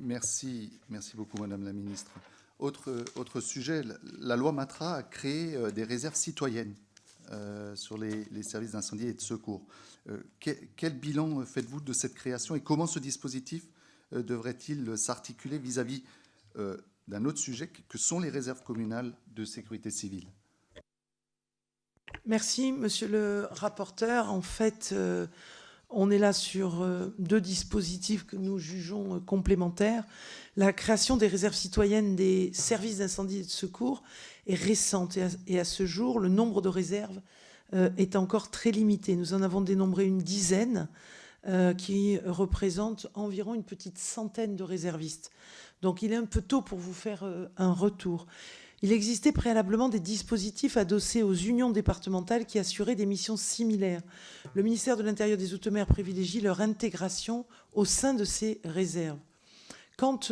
Merci beaucoup, Madame la Ministre. Autre sujet, la loi Matra a créé des réserves citoyennes sur les services d'incendie et de secours. Quel bilan faites-vous de cette création et comment ce dispositif devrait-il s'articuler vis-à-vis d'un autre sujet que sont les réserves communales de sécurité civile? Merci, monsieur le rapporteur. En fait, on est là sur deux dispositifs que nous jugeons complémentaires. La création des réserves citoyennes des services d'incendie et de secours est récente et à ce jour, le nombre de réserves est encore très limité. Nous en avons dénombré une dizaine qui représentent environ une petite centaine de réservistes. Donc il est un peu tôt pour vous faire un retour. Il existait préalablement des dispositifs adossés aux unions départementales qui assuraient des missions similaires. Le ministère de l'Intérieur et des Outre-mer privilégie leur intégration au sein de ces réserves. Donc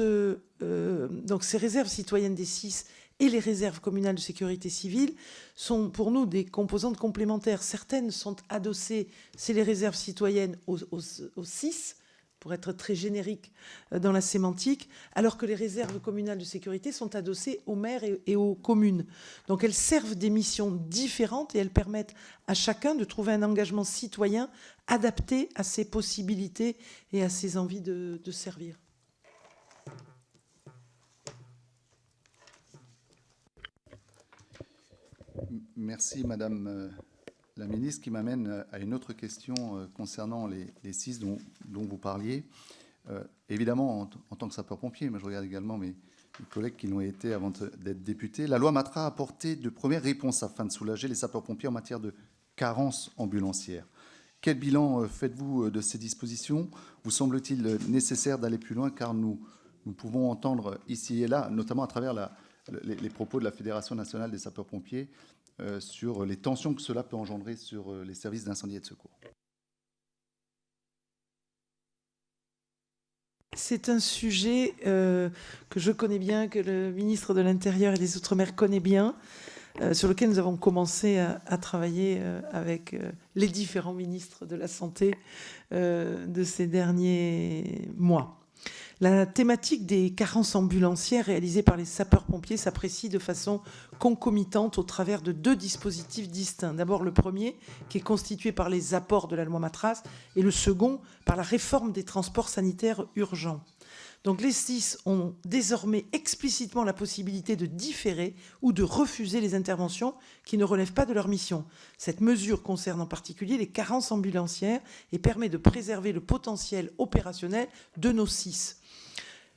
ces réserves citoyennes des SIS et les réserves communales de sécurité civile sont pour nous des composantes complémentaires. Certaines sont adossées, c'est les réserves citoyennes aux SIS, pour être très générique dans la sémantique, alors que les réserves communales de sécurité sont adossées aux maires et aux communes. Donc elles servent des missions différentes et elles permettent à chacun de trouver un engagement citoyen adapté à ses possibilités et à ses envies de servir. Merci, Madame la Ministre, qui m'amène à une autre question concernant les SIS dont vous parliez. Évidemment, en tant que sapeur-pompier, mais je regarde également mes collègues qui l'ont été avant d'être députés, la loi Matra a apporté de premières réponses afin de soulager les sapeurs-pompiers en matière de carence ambulancière. Quel bilan faites-vous de ces dispositions? Vous semble-t-il nécessaire d'aller plus loin, car nous pouvons entendre ici et là, notamment à travers les propos de la Fédération nationale des sapeurs-pompiers, sur les tensions que cela peut engendrer sur les services d'incendie et de secours. C'est un sujet que je connais bien, que le ministre de l'Intérieur et des Outre-mer connaît bien, sur lequel nous avons commencé à travailler avec les différents ministres de la Santé de ces derniers mois. La thématique des carences ambulancières réalisées par les sapeurs-pompiers s'apprécie de façon concomitante au travers de deux dispositifs distincts. D'abord le premier, qui est constitué par les apports de la loi Matras, et le second, par la réforme des transports sanitaires urgents. Donc les SDIS ont désormais explicitement la possibilité de différer ou de refuser les interventions qui ne relèvent pas de leur mission. Cette mesure concerne en particulier les carences ambulancières et permet de préserver le potentiel opérationnel de nos SDIS.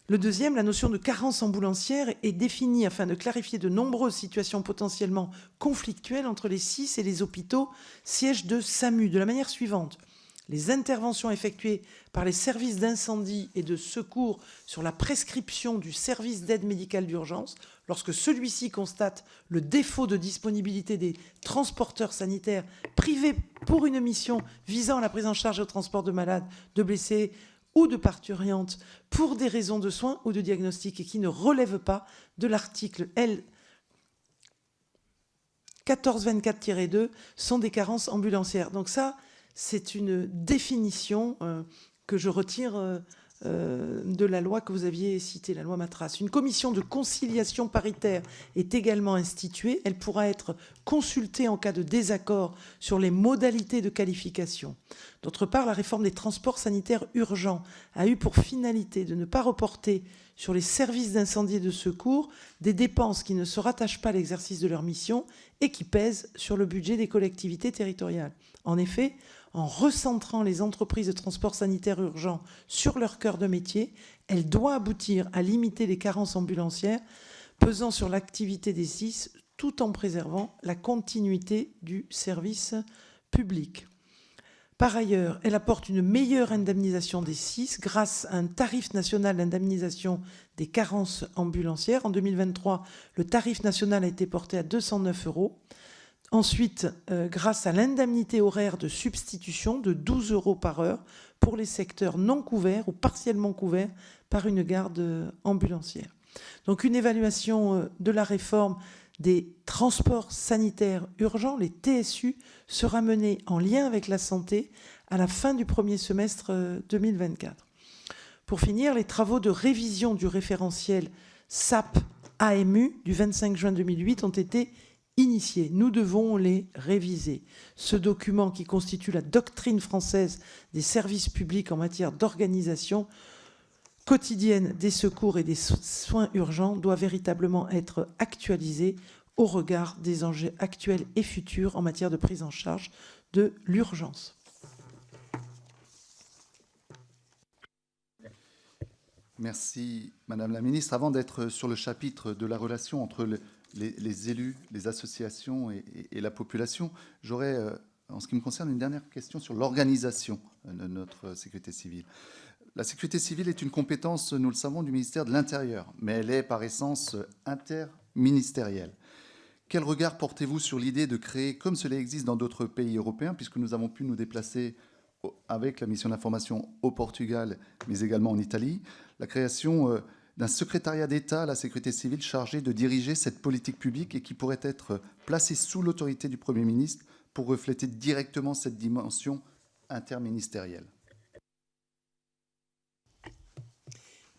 Le deuxième, la notion de carence ambulancière est définie afin de clarifier de nombreuses situations potentiellement conflictuelles entre les SIS et les hôpitaux sièges de SAMU de la manière suivante. Les interventions effectuées par les services d'incendie et de secours sur la prescription du service d'aide médicale d'urgence, lorsque celui-ci constate le défaut de disponibilité des transporteurs sanitaires privés pour une mission visant à la prise en charge et au transport de malades, de blessés ou de parturientes pour des raisons de soins ou de diagnostic et qui ne relèvent pas de l'article L. 1424-2 sont des carences ambulancières. Donc ça, c'est une définition que je retire de la loi que vous aviez citée, la loi Matras. Une commission de conciliation paritaire est également instituée. Elle pourra être consultée en cas de désaccord sur les modalités de qualification. D'autre part, la réforme des transports sanitaires urgents a eu pour finalité de ne pas reporter sur les services d'incendie et de secours des dépenses qui ne se rattachent pas à l'exercice de leur mission et qui pèsent sur le budget des collectivités territoriales. En effet, en recentrant les entreprises de transport sanitaire urgent sur leur cœur de métier, elle doit aboutir à limiter les carences ambulancières pesant sur l'activité des SIS tout en préservant la continuité du service public. Par ailleurs, elle apporte une meilleure indemnisation des SIS grâce à un tarif national d'indemnisation des carences ambulancières. En 2023, le tarif national a été porté à 209 €. Ensuite, grâce à l'indemnité horaire de substitution de 12 € par heure pour les secteurs non couverts ou partiellement couverts par une garde ambulancière. Donc une évaluation de la réforme des transports sanitaires urgents, les TSU, sera menée en lien avec la santé à la fin du premier semestre 2024. Pour finir, les travaux de révision du référentiel SAP-AMU du 25 juin 2008 ont été initiés. Nous devons les réviser. Ce document, qui constitue la doctrine française des services publics en matière d'organisation quotidienne des secours et des soins urgents, doit véritablement être actualisé au regard des enjeux actuels et futurs en matière de prise en charge de l'urgence. Merci, Madame la Ministre. Avant d'être sur le chapitre de la relation entre les élus, les associations et la population, j'aurais, en ce qui me concerne, une dernière question sur l'organisation de notre sécurité civile. La sécurité civile est une compétence, nous le savons, du ministère de l'Intérieur, mais elle est par essence interministérielle. Quel regard portez-vous sur l'idée de créer, comme cela existe dans d'autres pays européens, puisque nous avons pu nous déplacer avec la mission d'information au Portugal, mais également en Italie, la création d'un secrétariat d'État à la sécurité civile chargé de diriger cette politique publique et qui pourrait être placé sous l'autorité du Premier ministre pour refléter directement cette dimension interministérielle.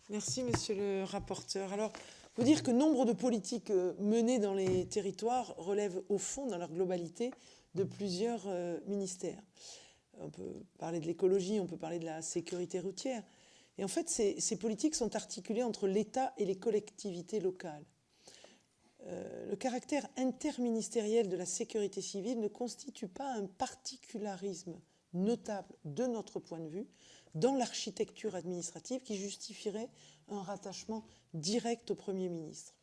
Merci, monsieur le rapporteur. Alors, vous dire que nombre de politiques menées dans les territoires relèvent au fond, dans leur globalité, de plusieurs ministères. On peut parler de l'écologie, on peut parler de la sécurité routière. Et en fait, ces politiques sont articulées entre l'État et les collectivités locales. Le caractère interministériel de la sécurité civile ne constitue pas un particularisme notable de notre point de vue dans l'architecture administrative qui justifierait un rattachement direct au Premier ministre.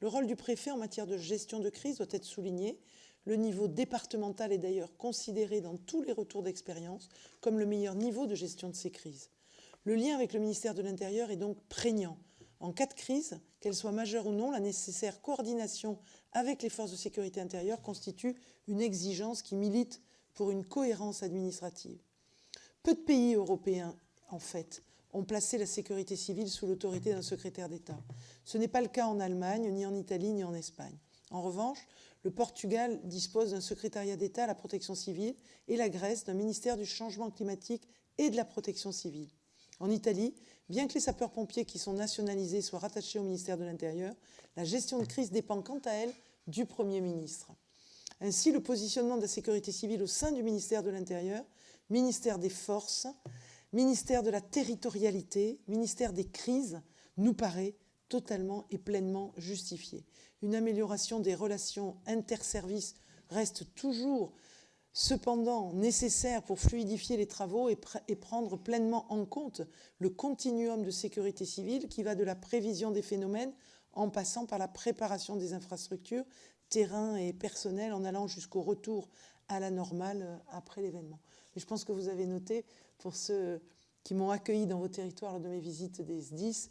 Le rôle du préfet en matière de gestion de crise doit être souligné. Le niveau départemental est d'ailleurs considéré dans tous les retours d'expérience comme le meilleur niveau de gestion de ces crises. Le lien avec le ministère de l'Intérieur est donc prégnant. En cas de crise, qu'elle soit majeure ou non, la nécessaire coordination avec les forces de sécurité intérieure constitue une exigence qui milite pour une cohérence administrative. Peu de pays européens, en fait, ont placé la sécurité civile sous l'autorité d'un secrétaire d'État. Ce n'est pas le cas en Allemagne, ni en Italie, ni en Espagne. En revanche, le Portugal dispose d'un secrétariat d'État à la protection civile et la Grèce d'un ministère du changement climatique et de la protection civile. En Italie, bien que les sapeurs-pompiers qui sont nationalisés soient rattachés au ministère de l'Intérieur, la gestion de crise dépend quant à elle du Premier ministre. Ainsi, le positionnement de la sécurité civile au sein du ministère de l'Intérieur, ministère des Forces, ministère de la territorialité, ministère des crises, nous paraît totalement et pleinement justifié. Une amélioration des relations interservices reste toujours cependant nécessaires pour fluidifier les travaux et prendre pleinement en compte le continuum de sécurité civile qui va de la prévision des phénomènes en passant par la préparation des infrastructures, terrain et personnel, en allant jusqu'au retour à la normale après l'événement. Et je pense que vous avez noté, pour ceux qui m'ont accueilli dans vos territoires lors de mes visites des SDIS,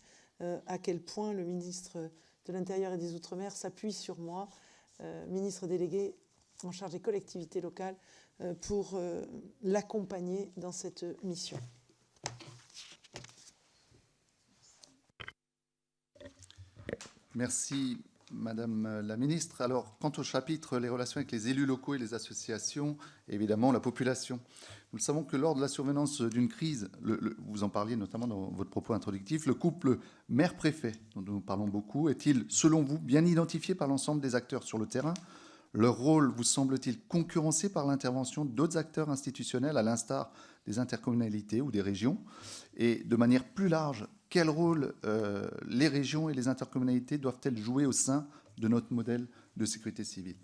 à quel point le ministre de l'Intérieur et des Outre-mer s'appuie sur moi, ministre délégué en charge des collectivités locales, pour l'accompagner dans cette mission. Merci, Madame la Ministre. Alors, quant au chapitre les relations avec les élus locaux et les associations, et évidemment la population, nous savons que lors de la survenance d'une crise, vous en parliez notamment dans votre propos introductif, le couple maire-préfet, dont nous parlons beaucoup, est-il, selon vous, bien identifié par l'ensemble des acteurs sur le terrain? Leur rôle vous semble-t-il concurrencé par l'intervention d'autres acteurs institutionnels, à l'instar des intercommunalités ou des régions? Et de manière plus large, quel rôle les régions et les intercommunalités doivent-elles jouer au sein de notre modèle de sécurité civile?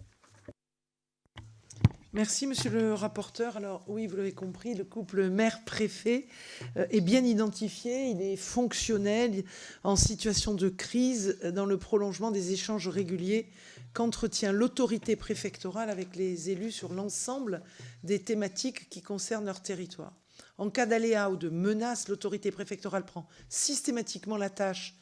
Merci, monsieur le rapporteur. Alors oui, vous l'avez compris, le couple maire-préfet est bien identifié, il est fonctionnel en situation de crise dans le prolongement des échanges réguliers qu'entretient l'autorité préfectorale avec les élus sur l'ensemble des thématiques qui concernent leur territoire. En cas d'aléa ou de menace, l'autorité préfectorale prend systématiquement la tâche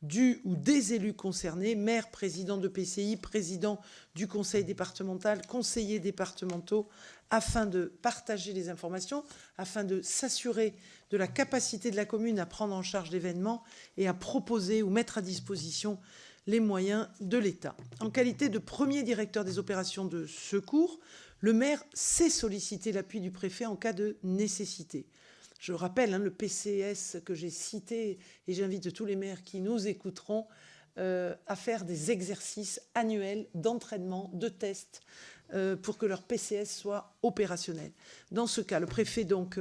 du ou des élus concernés, maire, président de PCI, président du conseil départemental, conseillers départementaux, afin de partager les informations, afin de s'assurer de la capacité de la commune à prendre en charge l'événement et à proposer ou mettre à disposition les moyens de l'État. En qualité de premier directeur des opérations de secours, le maire sait solliciter l'appui du préfet en cas de nécessité. Je rappelle le PCS que j'ai cité, et j'invite tous les maires qui nous écouteront à faire des exercices annuels d'entraînement, de tests, pour que leur PCS soit opérationnel. Dans ce cas, le préfet, donc,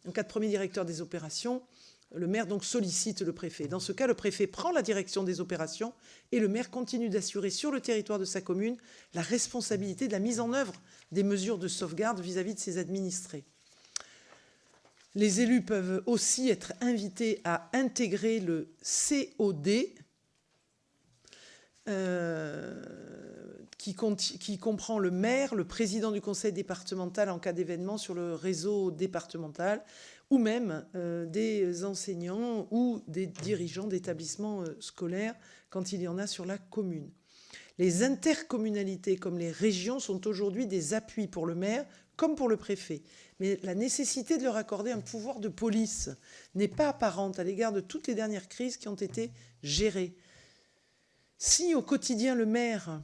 en cas de premier directeur des opérations, le maire donc sollicite le préfet. Dans ce cas, le préfet prend la direction des opérations et le maire continue d'assurer sur le territoire de sa commune la responsabilité de la mise en œuvre des mesures de sauvegarde vis-à-vis de ses administrés. Les élus peuvent aussi être invités à intégrer le COD, qui comprend le maire, le président du conseil départemental en cas d'événement sur le réseau départemental, ou même des enseignants ou des dirigeants d'établissements scolaires quand il y en a sur la commune. Les intercommunalités comme les régions sont aujourd'hui des appuis pour le maire comme pour le préfet. Mais la nécessité de leur accorder un pouvoir de police n'est pas apparente à l'égard de toutes les dernières crises qui ont été gérées. Si au quotidien le maire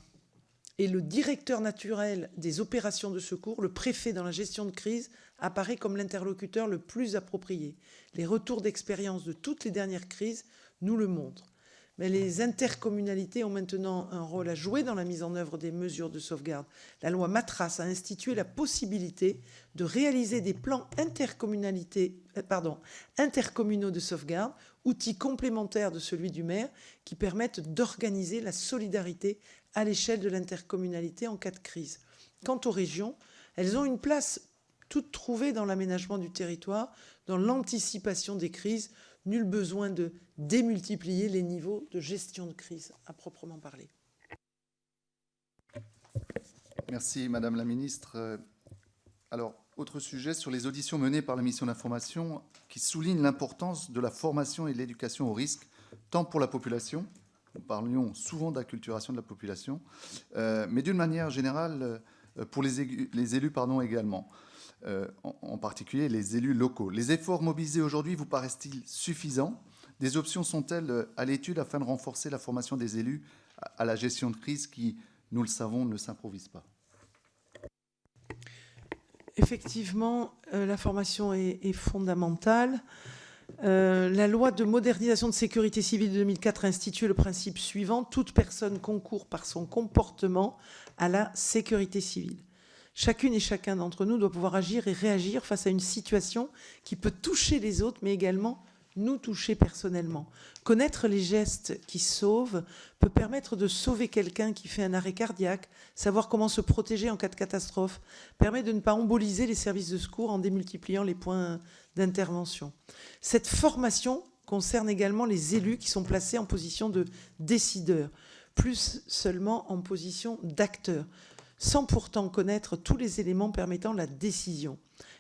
est le directeur naturel des opérations de secours, le préfet dans la gestion de crise apparaît comme l'interlocuteur le plus approprié. Les retours d'expérience de toutes les dernières crises nous le montrent. Mais les intercommunalités ont maintenant un rôle à jouer dans la mise en œuvre des mesures de sauvegarde. La loi Matras a institué la possibilité de réaliser des plans intercommunaux de sauvegarde, outils complémentaires de celui du maire, qui permettent d'organiser la solidarité à l'échelle de l'intercommunalité en cas de crise. Quant aux régions, elles ont une place toute trouvée dans l'aménagement du territoire, dans l'anticipation des crises. Nul besoin de démultiplier les niveaux de gestion de crise à proprement parler. Merci Madame la Ministre. Alors, autre sujet sur les auditions menées par la mission d'information qui souligne l'importance de la formation et de l'éducation au risque, tant pour la population, nous parlions souvent d'acculturation de la population, mais d'une manière générale pour les élus également. En particulier les élus locaux. Les efforts mobilisés aujourd'hui vous paraissent-ils suffisants? Des options sont-elles à l'étude afin de renforcer la formation des élus à la gestion de crise qui, nous le savons, ne s'improvise pas? Effectivement, la formation est fondamentale. La loi de modernisation de sécurité civile de 2004 a institué le principe suivant: toute personne concourt par son comportement à la sécurité civile. Chacune et chacun d'entre nous doit pouvoir agir et réagir face à une situation qui peut toucher les autres, mais également nous toucher personnellement. Connaître les gestes qui sauvent peut permettre de sauver quelqu'un qui fait un arrêt cardiaque, savoir comment se protéger en cas de catastrophe, permet de ne pas emboliser les services de secours en démultipliant les points d'intervention. Cette formation concerne également les élus qui sont placés en position de décideur, plus seulement en position d'acteur, sans pourtant connaître tous les éléments permettant la décision.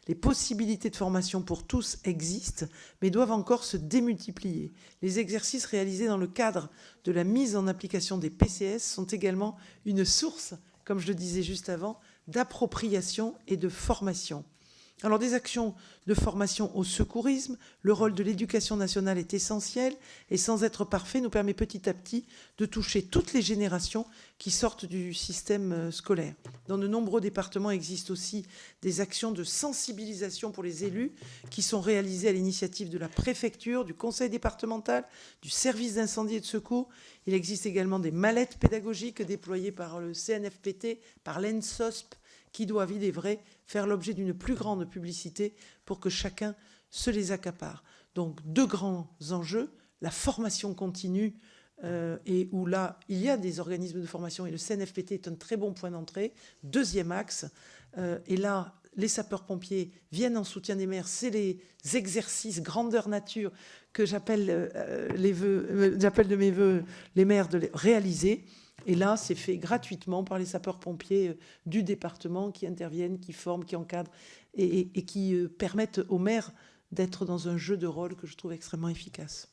Les possibilités de formation pour tous existent, mais doivent encore se démultiplier. Les exercices réalisés dans le cadre de la mise en application des PCS sont également une source, comme je le disais juste avant, d'appropriation et de formation. Alors, des actions de formation au secourisme, le rôle de l'éducation nationale est essentiel et sans être parfait nous permet petit à petit de toucher toutes les générations qui sortent du système scolaire. Dans de nombreux départements existent aussi des actions de sensibilisation pour les élus qui sont réalisées à l'initiative de la préfecture, du conseil départemental, du service d'incendie et de secours. Il existe également des mallettes pédagogiques déployées par le CNFPT, par l'ENSOSP, qui doivent, il est vrai, faire l'objet d'une plus grande publicité pour que chacun se les accapare. Donc, deux grands enjeux, la formation continue, et où là, il y a des organismes de formation, et le CNFPT est un très bon point d'entrée. Deuxième axe, et là, les sapeurs-pompiers viennent en soutien des maires, c'est les exercices grandeur nature que j'appelle de mes voeux les maires de les réaliser. Et là, c'est fait gratuitement par les sapeurs-pompiers du département qui interviennent, qui forment, qui encadrent et qui permettent aux maires d'être dans un jeu de rôle que je trouve extrêmement efficace.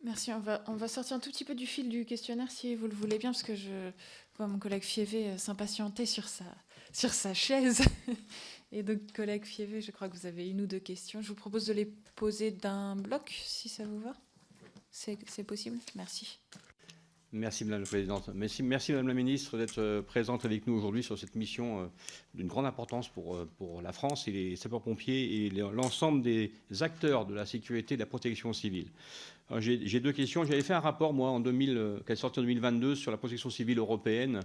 Merci. On va sortir un tout petit peu du fil du questionnaire si vous le voulez bien, parce que je vois mon collègue Fievé s'impatienter sur sa chaise. Et donc, collègue Fievé, je crois que vous avez une ou deux questions. Je vous propose de les poser d'un bloc, si ça vous va. C'est possible? Merci. Merci Madame la Présidente. Merci Madame la Ministre d'être présente avec nous aujourd'hui sur cette mission d'une grande importance pour la France et les sapeurs-pompiers et l'ensemble des acteurs de la sécurité et de la protection civile. J'ai deux questions. J'avais fait un rapport, moi, qui est sorti en 2022 sur la protection civile européenne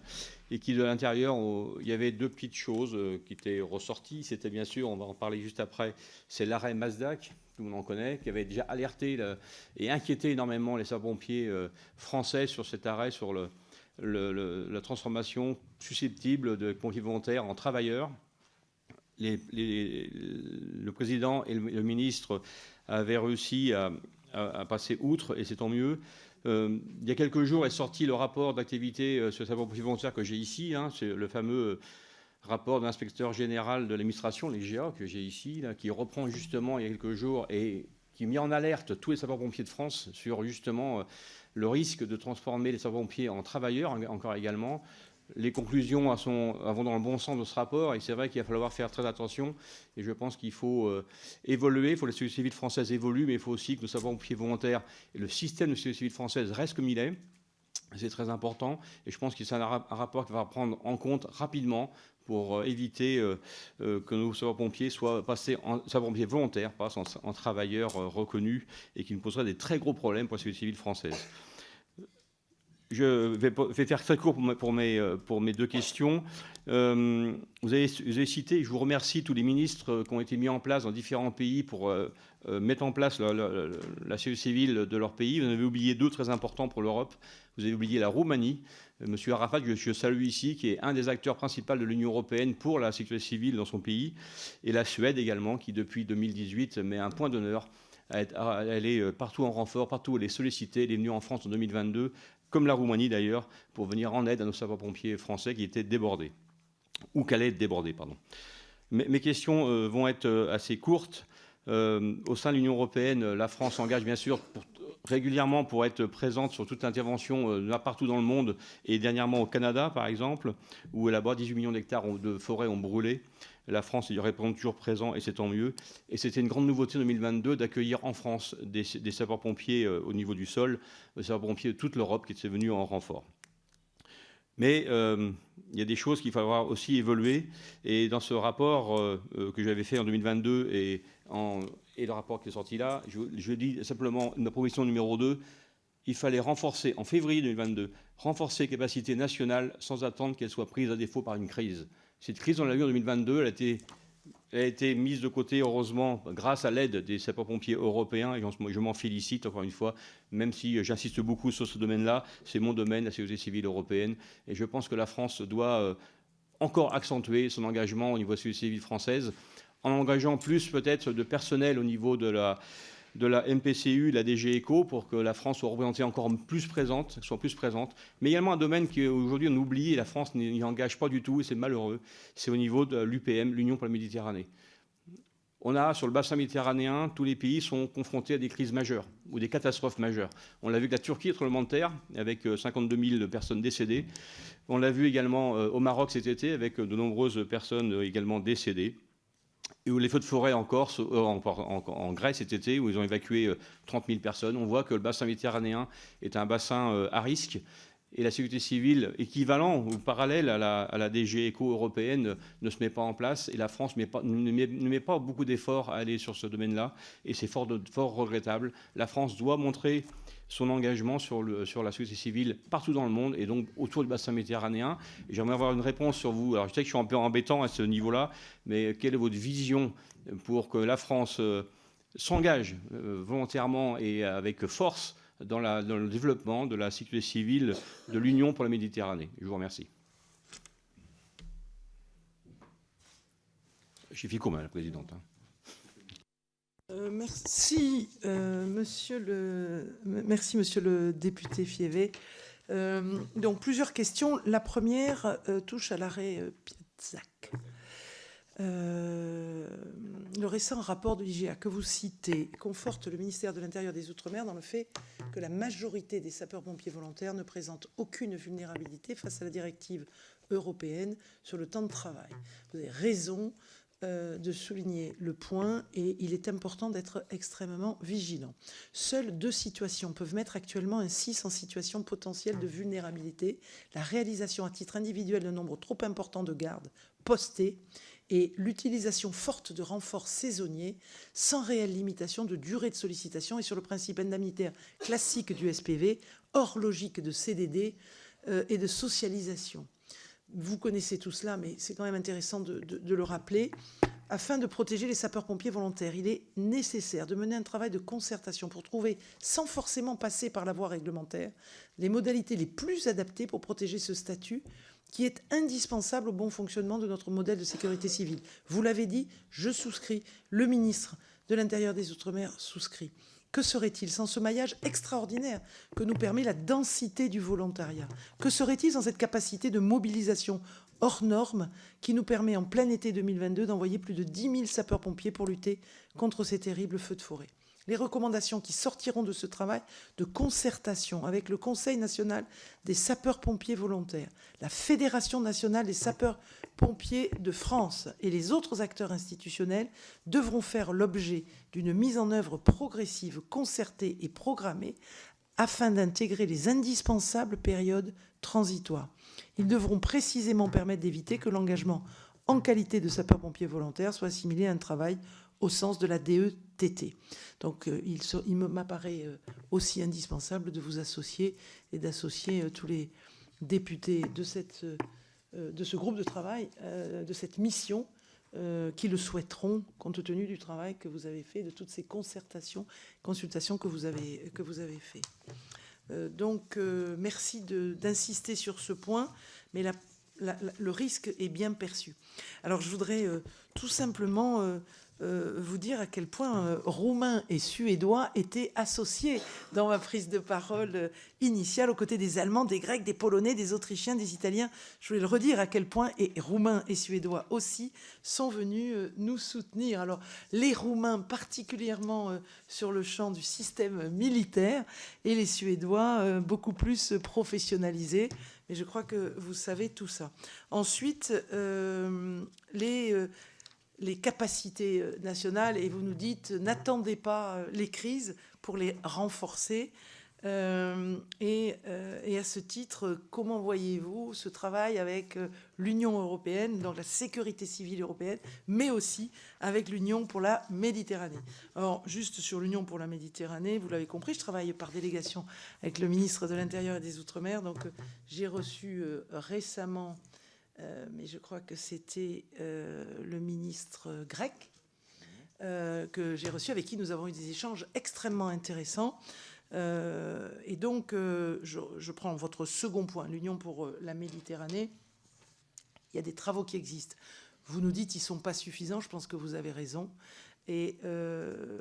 et qui, de l'intérieur, il y avait deux petites choses qui étaient ressorties. C'était bien sûr, on va en parler juste après, c'est l'arrêt Mazdak, tout le monde en connaît, qui avait déjà alerté et inquiété énormément les sapeurs-pompiers français sur cet arrêt, sur la transformation susceptible de pompiers volontaires en travailleurs. Le président et le ministre avaient réussi à passer outre, et c'est tant mieux. Il y a quelques jours est sorti le rapport d'activité sur les sapeurs-pompiers volontaires que j'ai ici. C'est le fameux rapport de l'inspecteur général de l'administration, l'IGA, que j'ai ici, là, qui reprend justement il y a quelques jours et qui met en alerte tous les sapeurs-pompiers de France sur justement le risque de transformer les sapeurs-pompiers en travailleurs, encore également. Les conclusions vont dans le bon sens de ce rapport, et c'est vrai qu'il va falloir faire très attention. Et je pense qu'il faut évoluer, il faut que la société civile française évolue, mais il faut aussi que nos sapeurs-pompiers volontaires et le système de société civile française reste comme il est. C'est très important, et je pense que c'est un rapport qu'il va prendre en compte rapidement pour éviter que nos sapeurs-pompiers soient passés en sapeurs-pompiers volontaires, pas en travailleurs reconnus, et qui nous poseraient des très gros problèmes pour la société civile française. Je vais faire très court pour mes deux questions. Vous avez cité, je vous remercie, tous les ministres qui ont été mis en place dans différents pays pour mettre en place la sécurité civile de leur pays. Vous en avez oublié deux très importants pour l'Europe. Vous avez oublié la Roumanie. Monsieur Arafat, je salue ici, qui est un des acteurs principaux de l'Union européenne pour la sécurité civile dans son pays. Et la Suède également, qui depuis 2018 met un point d'honneur à aller partout en renfort, partout où elle est sollicitée. Elle est venue en France en 2022, comme la Roumanie d'ailleurs, pour venir en aide à nos sapeurs-pompiers français qui étaient débordés, ou qui allaient être débordés, pardon. Mes questions vont être assez courtes. Au sein de l'Union européenne, la France s'engage bien sûr régulièrement pour être présente sur toute intervention partout dans le monde, et dernièrement au Canada par exemple, où là-bas 18 millions d'hectares de forêts ont brûlé. La France y répond toujours présent, et c'est tant mieux. Et c'était une grande nouveauté en 2022 d'accueillir en France des sapeurs-pompiers au niveau du sol, des sapeurs-pompiers de toute l'Europe qui étaient venus en renfort. Mais il y a des choses qu'il va falloir aussi évoluer. Et dans ce rapport que j'avais fait en 2022 et le rapport qui est sorti là, je dis simplement ma proposition numéro 2, il fallait renforcer, en février 2022, renforcer les capacités nationales sans attendre qu'elles soient prises à défaut par une crise. Cette crise, on l'a vu en 2022, elle a été mise de côté, heureusement, grâce à l'aide des sapeurs-pompiers européens, et je m'en félicite, encore une fois, même si j'insiste beaucoup sur ce domaine-là. C'est mon domaine, la sécurité civile européenne, et je pense que la France doit encore accentuer son engagement au niveau de la sécurité civile française, en engageant plus peut-être de personnel au niveau de la MPCU, la DG ECO, pour que la France soit représentée encore plus présente, mais également un domaine qu'aujourd'hui on oublie et la France n'y engage pas du tout, et c'est malheureux, c'est au niveau de l'UPM, l'Union pour la Méditerranée. On a, sur le bassin méditerranéen, tous les pays sont confrontés à des crises majeures ou des catastrophes majeures. On l'a vu avec la Turquie, tremblement de terre, avec 52 000 personnes décédées. On l'a vu également au Maroc cet été, avec de nombreuses personnes également décédées. Et où les feux de forêt en Corse, en Grèce cet été, où ils ont évacué 30 000 personnes. On voit que le bassin méditerranéen est un bassin à risque. Et la sécurité civile équivalent ou parallèle à la DG ECO européenne ne se met pas en place. Et la France ne met pas beaucoup d'efforts à aller sur ce domaine-là. Et c'est fort regrettable. La France doit montrer son engagement sur la sécurité civile partout dans le monde et donc autour du bassin méditerranéen. J'aimerais avoir une réponse sur vous. Alors je sais que je suis un peu embêtant à ce niveau-là, mais quelle est votre vision pour que la France s'engage volontairement et avec force dans le développement de la sécurité civile de l'Union pour la Méditerranée? Je vous remercie. J'ai fait comment, la présidente? Merci, monsieur le député Fievé. Donc, plusieurs questions. La première touche à l'arrêt Piazzac. Le récent rapport de l'IGA que vous citez conforte le ministère de l'Intérieur des Outre-mer dans le fait que la majorité des sapeurs-pompiers volontaires ne présentent aucune vulnérabilité face à la directive européenne sur le temps de travail. Vous avez raison de souligner le point et il est important d'être extrêmement vigilant. Seules 2 situations peuvent mettre actuellement un SIS en situation potentielle de vulnérabilité: la réalisation à titre individuel d'un nombre trop important de gardes postés et l'utilisation forte de renforts saisonniers sans réelle limitation de durée de sollicitation et sur le principe indemnitaire classique du SPV, hors logique de CDD et de socialisation. Vous connaissez tout cela, mais c'est quand même intéressant de le rappeler. Afin de protéger les sapeurs-pompiers volontaires, il est nécessaire de mener un travail de concertation pour trouver, sans forcément passer par la voie réglementaire, les modalités les plus adaptées pour protéger ce statut qui est indispensable au bon fonctionnement de notre modèle de sécurité civile. Vous l'avez dit, je souscris, le ministre de l'Intérieur des Outre-mer souscrit. Que serait-il sans ce maillage extraordinaire que nous permet la densité du volontariat? Que serait-il sans cette capacité de mobilisation hors norme qui nous permet en plein été 2022 d'envoyer plus de 10 000 sapeurs-pompiers pour lutter contre ces terribles feux de forêt? Les recommandations qui sortiront de ce travail de concertation avec le Conseil national des sapeurs-pompiers volontaires, la Fédération nationale des sapeurs-pompiers de France et les autres acteurs institutionnels devront faire l'objet d'une mise en œuvre progressive, concertée et programmée afin d'intégrer les indispensables périodes transitoires. Ils devront précisément permettre d'éviter que l'engagement en qualité de sapeur-pompier volontaire soit assimilé à un travail au sens de la DETT. Donc il m'apparaît aussi indispensable de vous associer et d'associer tous les députés de ce groupe de travail, de cette mission, qui le souhaiteront, compte tenu du travail que vous avez fait, de toutes ces consultations que vous avez fait. Donc merci d'insister sur ce point, mais le risque est bien perçu. Alors je voudrais tout simplement vous dire à quel point Roumains et Suédois étaient associés dans ma prise de parole initiale aux côtés des Allemands, des Grecs, des Polonais, des Autrichiens, des Italiens. Je voulais le redire à quel point, et Roumains et Suédois aussi, sont venus nous soutenir. Alors les Roumains particulièrement sur le champ du système militaire et les Suédois beaucoup plus professionnalisés. Mais je crois que vous savez tout ça. Ensuite, les capacités nationales, et vous nous dites n'attendez pas les crises pour les renforcer. Et à ce titre, comment voyez-vous ce travail avec l'Union européenne, donc la sécurité civile européenne, mais aussi avec l'Union pour la Méditerranée? Alors, juste sur l'Union pour la Méditerranée, vous l'avez compris, je travaille par délégation avec le ministre de l'Intérieur et des Outre-mer. Donc, j'ai reçu récemment mais je crois que c'était le ministre grec que j'ai reçu, avec qui nous avons eu des échanges extrêmement intéressants. Et donc, je prends votre second point, l'Union pour la Méditerranée. Il y a des travaux qui existent. Vous nous dites qu'ils ne sont pas suffisants, je pense que vous avez raison. Et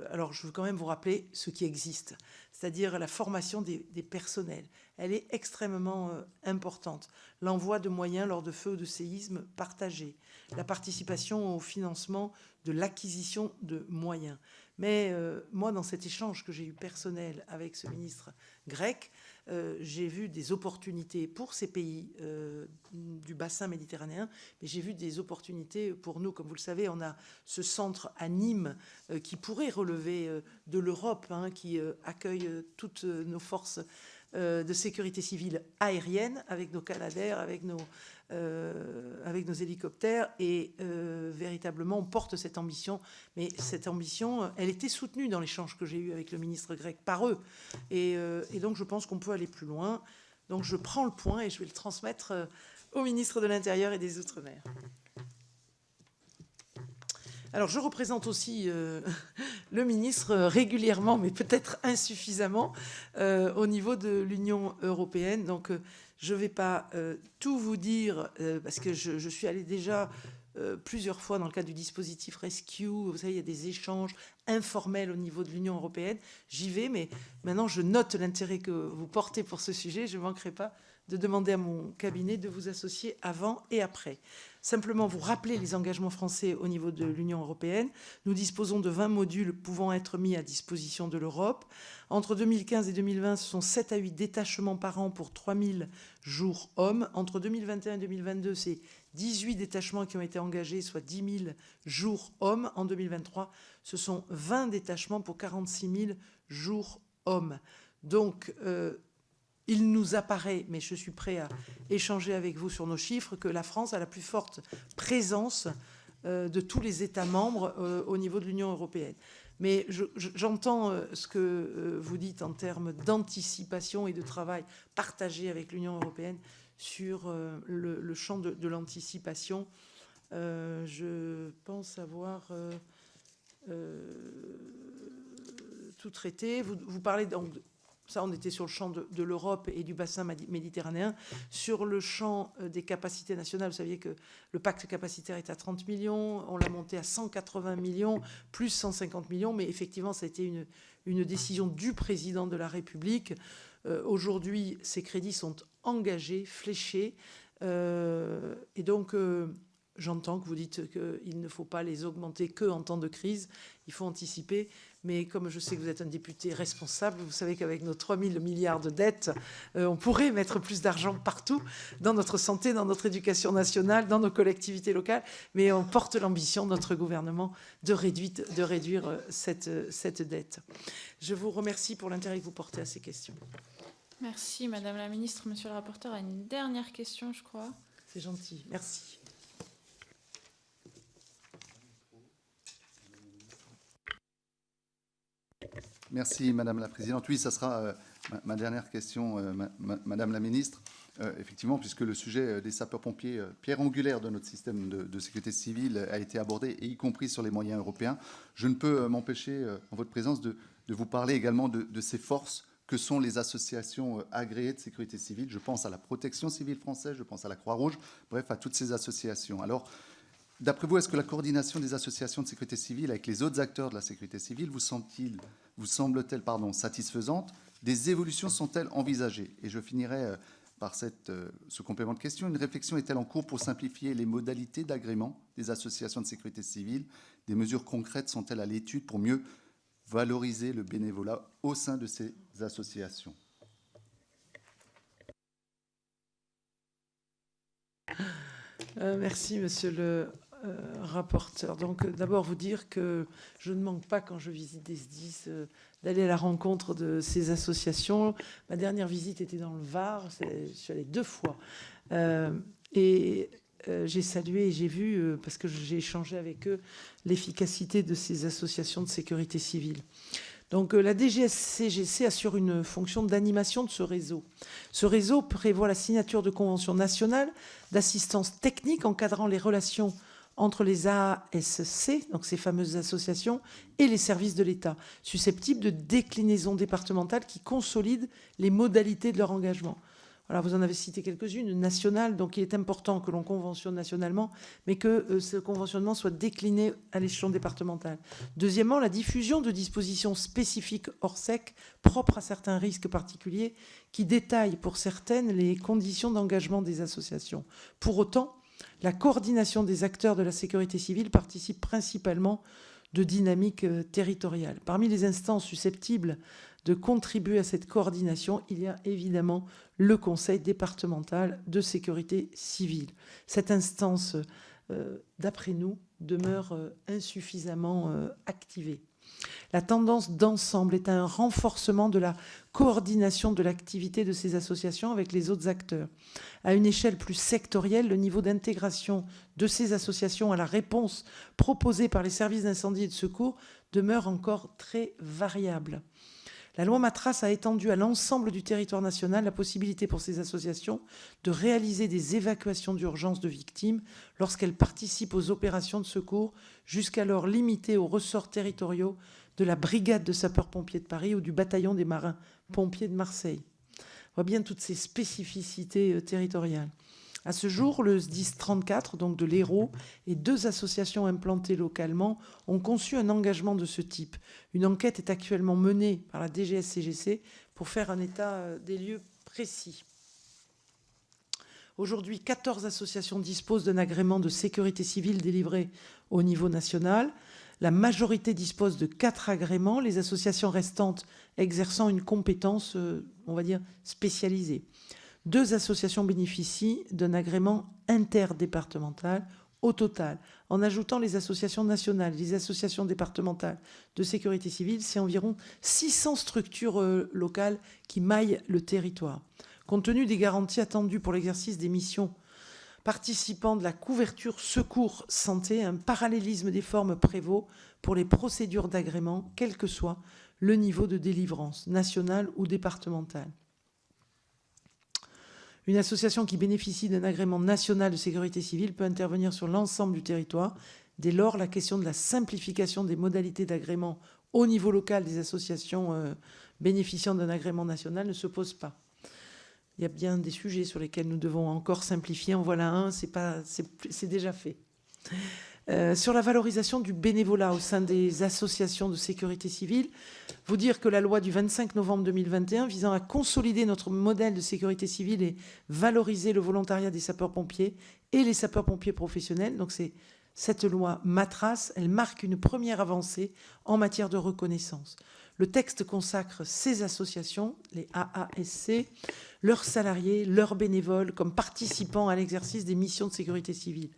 alors, je veux quand même vous rappeler ce qui existe, c'est-à-dire la formation des personnels. Elle est extrêmement importante. L'envoi de moyens lors de feux ou de séismes partagés, la participation au financement de l'acquisition de moyens. Mais moi, dans cet échange que j'ai eu personnel avec ce ministre grec, j'ai vu des opportunités pour ces pays du bassin méditerranéen, mais j'ai vu des opportunités pour nous. Comme vous le savez, on a ce centre à Nîmes qui pourrait relever de l'Europe, hein, qui accueille toutes nos forces de sécurité civile aérienne, avec nos Canadair, avec nos hélicoptères. Et véritablement, on porte cette ambition. Mais cette ambition, elle était soutenue dans l'échange que j'ai eu avec le ministre grec par eux. Et donc, je pense qu'on peut aller plus loin. Donc, je prends le point et je vais le transmettre au ministre de l'Intérieur et des Outre-mer. Alors, je représente aussi le ministre régulièrement, mais peut-être insuffisamment, au niveau de l'Union européenne. Donc, je ne vais pas tout vous dire, parce que je suis allée déjà plusieurs fois dans le cadre du dispositif Rescue. Vous savez, il y a des échanges informels au niveau de l'Union européenne. J'y vais, mais maintenant, je note l'intérêt que vous portez pour ce sujet. Je ne manquerai pas de demander à mon cabinet de vous associer avant et après. Simplement vous rappeler les engagements français au niveau de l'Union européenne. Nous disposons de 20 modules pouvant être mis à disposition de l'Europe. Entre 2015 et 2020, ce sont 7 à 8 détachements par an pour 3000 jours hommes. Entre 2021 et 2022, c'est 18 détachements qui ont été engagés, soit 10 000 jours hommes. En 2023, ce sont 20 détachements pour 46 000 jours hommes. Donc, il nous apparaît, mais je suis prêt à échanger avec vous sur nos chiffres, que la France a la plus forte présence de tous les États membres au niveau de l'Union européenne. Mais j'entends ce que vous dites en termes d'anticipation et de travail partagé avec l'Union européenne sur le champ de l'anticipation. Je pense avoir tout traité. Vous parlez donc... Ça, on était sur le champ de l'Europe et du bassin méditerranéen. Sur le champ des capacités nationales, vous saviez que le pacte capacitaire est à 30 millions. On l'a monté à 180 millions, plus 150 millions. Mais effectivement, ça a été une décision du président de la République. Aujourd'hui, ces crédits sont engagés, fléchés. Et donc... J'entends que vous dites qu'il ne faut pas les augmenter qu'en temps de crise. Il faut anticiper. Mais comme je sais que vous êtes un député responsable, vous savez qu'avec nos 3 000 milliards de dettes, on pourrait mettre plus d'argent partout, dans notre santé, dans notre éducation nationale, dans nos collectivités locales. Mais on porte l'ambition, notre gouvernement, de réduire cette dette. Je vous remercie pour l'intérêt que vous portez à ces questions. Merci, Madame la Ministre. Monsieur le rapporteur a une dernière question, je crois. C'est gentil. Merci. Merci, Madame la Présidente. Oui, ça sera ma dernière question, Madame la Ministre. Effectivement, puisque le sujet des sapeurs-pompiers, pierre angulaire de notre système de sécurité civile, a été abordé, et y compris sur les moyens européens, je ne peux m'empêcher, en votre présence, de vous parler également de ces forces que sont les associations agréées de sécurité civile. Je pense à la Protection civile française, je pense à la Croix-Rouge, bref, à toutes ces associations. Alors, d'après vous, est-ce que la coordination des associations de sécurité civile avec les autres acteurs de la sécurité civile vous semble-t-elle satisfaisante? Des évolutions sont-elles envisagées? Et je finirai par ce complément de question. Une réflexion est-elle en cours pour simplifier les modalités d'agrément des associations de sécurité civile? Des mesures concrètes sont-elles à l'étude pour mieux valoriser le bénévolat au sein de ces associations? Merci, monsieur le rapporteur. Donc, d'abord, vous dire que je ne manque pas, quand je visite des SDIS, d'aller à la rencontre de ces associations. Ma dernière visite était dans le Var. Je suis allée 2 fois. Et j'ai salué et j'ai vu, parce que j'ai échangé avec eux, l'efficacité de ces associations de sécurité civile. Donc la DGS-CGC assure une fonction d'animation de ce réseau. Ce réseau prévoit la signature de conventions nationales d'assistance technique encadrant les relations entre les AASC, donc ces fameuses associations, et les services de l'État, susceptibles de déclinaisons départementales qui consolident les modalités de leur engagement. Voilà, vous en avez cité quelques-unes, nationales, donc il est important que l'on conventionne nationalement, mais que ce conventionnement soit décliné à l'échelon départemental. Deuxièmement, la diffusion de dispositions spécifiques Orsec propres à certains risques particuliers qui détaillent pour certaines les conditions d'engagement des associations. Pour autant, la coordination des acteurs de la sécurité civile participe principalement de dynamiques territoriales. Parmi les instances susceptibles de contribuer à cette coordination, il y a évidemment le Conseil départemental de sécurité civile. Cette instance, d'après nous, demeure insuffisamment activée. La tendance d'ensemble est un renforcement de la coordination de l'activité de ces associations avec les autres acteurs. À une échelle plus sectorielle, le niveau d'intégration de ces associations à la réponse proposée par les services d'incendie et de secours demeure encore très variable. La loi Matras a étendu à l'ensemble du territoire national la possibilité pour ces associations de réaliser des évacuations d'urgence de victimes lorsqu'elles participent aux opérations de secours, jusqu'alors limitées aux ressorts territoriaux de la brigade de sapeurs-pompiers de Paris ou du bataillon des marins-pompiers de Marseille. On voit bien toutes ces spécificités territoriales. À ce jour, le SDIS 34, donc de l'Hérault, et 2 associations implantées localement ont conçu un engagement de ce type. Une enquête est actuellement menée par la DGS-CGC pour faire un état des lieux précis. Aujourd'hui, 14 associations disposent d'un agrément de sécurité civile délivré au niveau national. La majorité dispose de 4 agréments, les associations restantes exerçant une compétence, on va dire, spécialisée. 2 associations bénéficient d'un agrément interdépartemental au total. En ajoutant les associations nationales, les associations départementales de sécurité civile, c'est environ 600 structures locales qui maillent le territoire. Compte tenu des garanties attendues pour l'exercice des missions participant de la couverture secours santé, un parallélisme des formes prévaut pour les procédures d'agrément, quel que soit le niveau de délivrance, national ou départemental. Une association qui bénéficie d'un agrément national de sécurité civile peut intervenir sur l'ensemble du territoire. Dès lors, la question de la simplification des modalités d'agrément au niveau local des associations bénéficiant d'un agrément national ne se pose pas. Il y a bien des sujets sur lesquels nous devons encore simplifier. En voilà un, c'est déjà fait. Sur la valorisation du bénévolat au sein des associations de sécurité civile, vous dire que la loi du 25 novembre 2021 visant à consolider notre modèle de sécurité civile et valoriser le volontariat des sapeurs-pompiers et les sapeurs-pompiers professionnels, donc c'est cette loi Matras, elle marque une première avancée en matière de reconnaissance. Le texte consacre ces associations, les AASC, leurs salariés, leurs bénévoles, comme participants à l'exercice des missions de sécurité civile,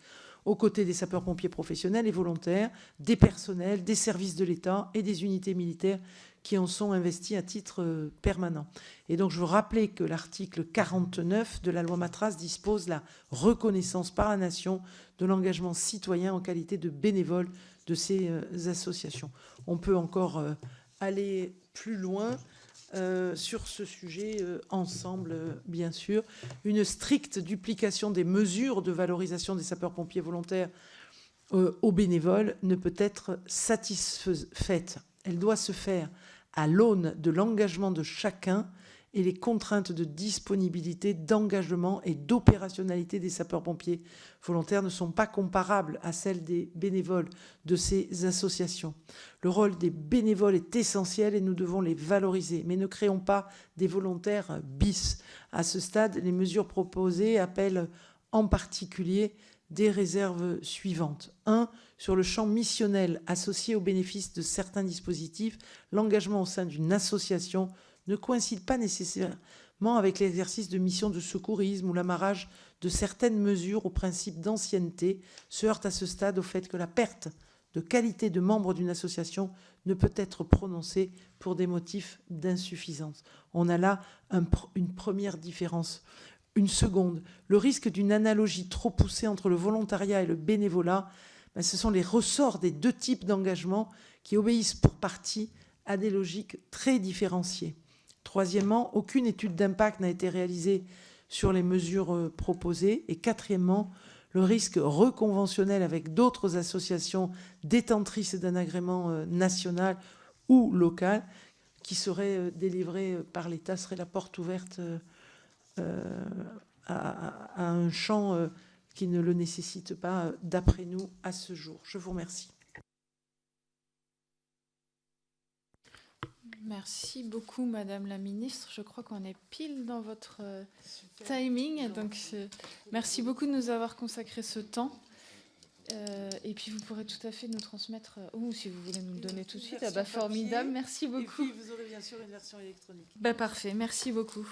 aux côtés des sapeurs-pompiers professionnels et volontaires, des personnels, des services de l'État et des unités militaires qui en sont investis à titre permanent. Et donc je veux rappeler que l'article 49 de la loi Matras dispose la reconnaissance par la nation de l'engagement citoyen en qualité de bénévole de ces associations. On peut encore aller plus loin sur ce sujet ensemble, bien sûr. Une stricte duplication des mesures de valorisation des sapeurs-pompiers volontaires aux bénévoles ne peut être satisfaite. Elle doit se faire à l'aune de l'engagement de chacun et les contraintes de disponibilité, d'engagement et d'opérationnalité des sapeurs-pompiers volontaires ne sont pas comparables à celles des bénévoles de ces associations. Le rôle des bénévoles est essentiel et nous devons les valoriser, mais ne créons pas des volontaires bis. À ce stade, les mesures proposées appellent en particulier des réserves suivantes. 1. Sur le champ missionnel associé au bénéfice de certains dispositifs, l'engagement au sein d'une association ne coïncide pas nécessairement avec l'exercice de missions de secourisme ou l'amarrage de certaines mesures au principe d'ancienneté se heurte à ce stade au fait que la perte de qualité de membre d'une association ne peut être prononcée pour des motifs d'insuffisance. On a là une première différence. Une seconde, le risque d'une analogie trop poussée entre le volontariat et le bénévolat, ce sont les ressorts des 2 types d'engagement qui obéissent pour partie à des logiques très différenciées. Troisièmement, aucune étude d'impact n'a été réalisée sur les mesures proposées. Et quatrièmement, le risque reconventionnel avec d'autres associations détentrices d'un agrément national ou local qui serait délivré par l'État serait la porte ouverte à un champ qui ne le nécessite pas, d'après nous, à ce jour. Je vous remercie. Merci beaucoup, Madame la Ministre. Je crois qu'on est pile dans votre timing. Donc, merci beaucoup de nous avoir consacré ce temps. Et puis, vous pourrez tout à fait nous transmettre, ou si vous voulez nous le donner tout de suite. Ah bah, formidable, merci beaucoup. Et puis, vous aurez bien sûr une version électronique. Bah, parfait, merci beaucoup.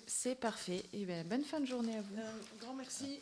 C'est parfait. Et bien, bonne fin de journée à vous. Un grand merci.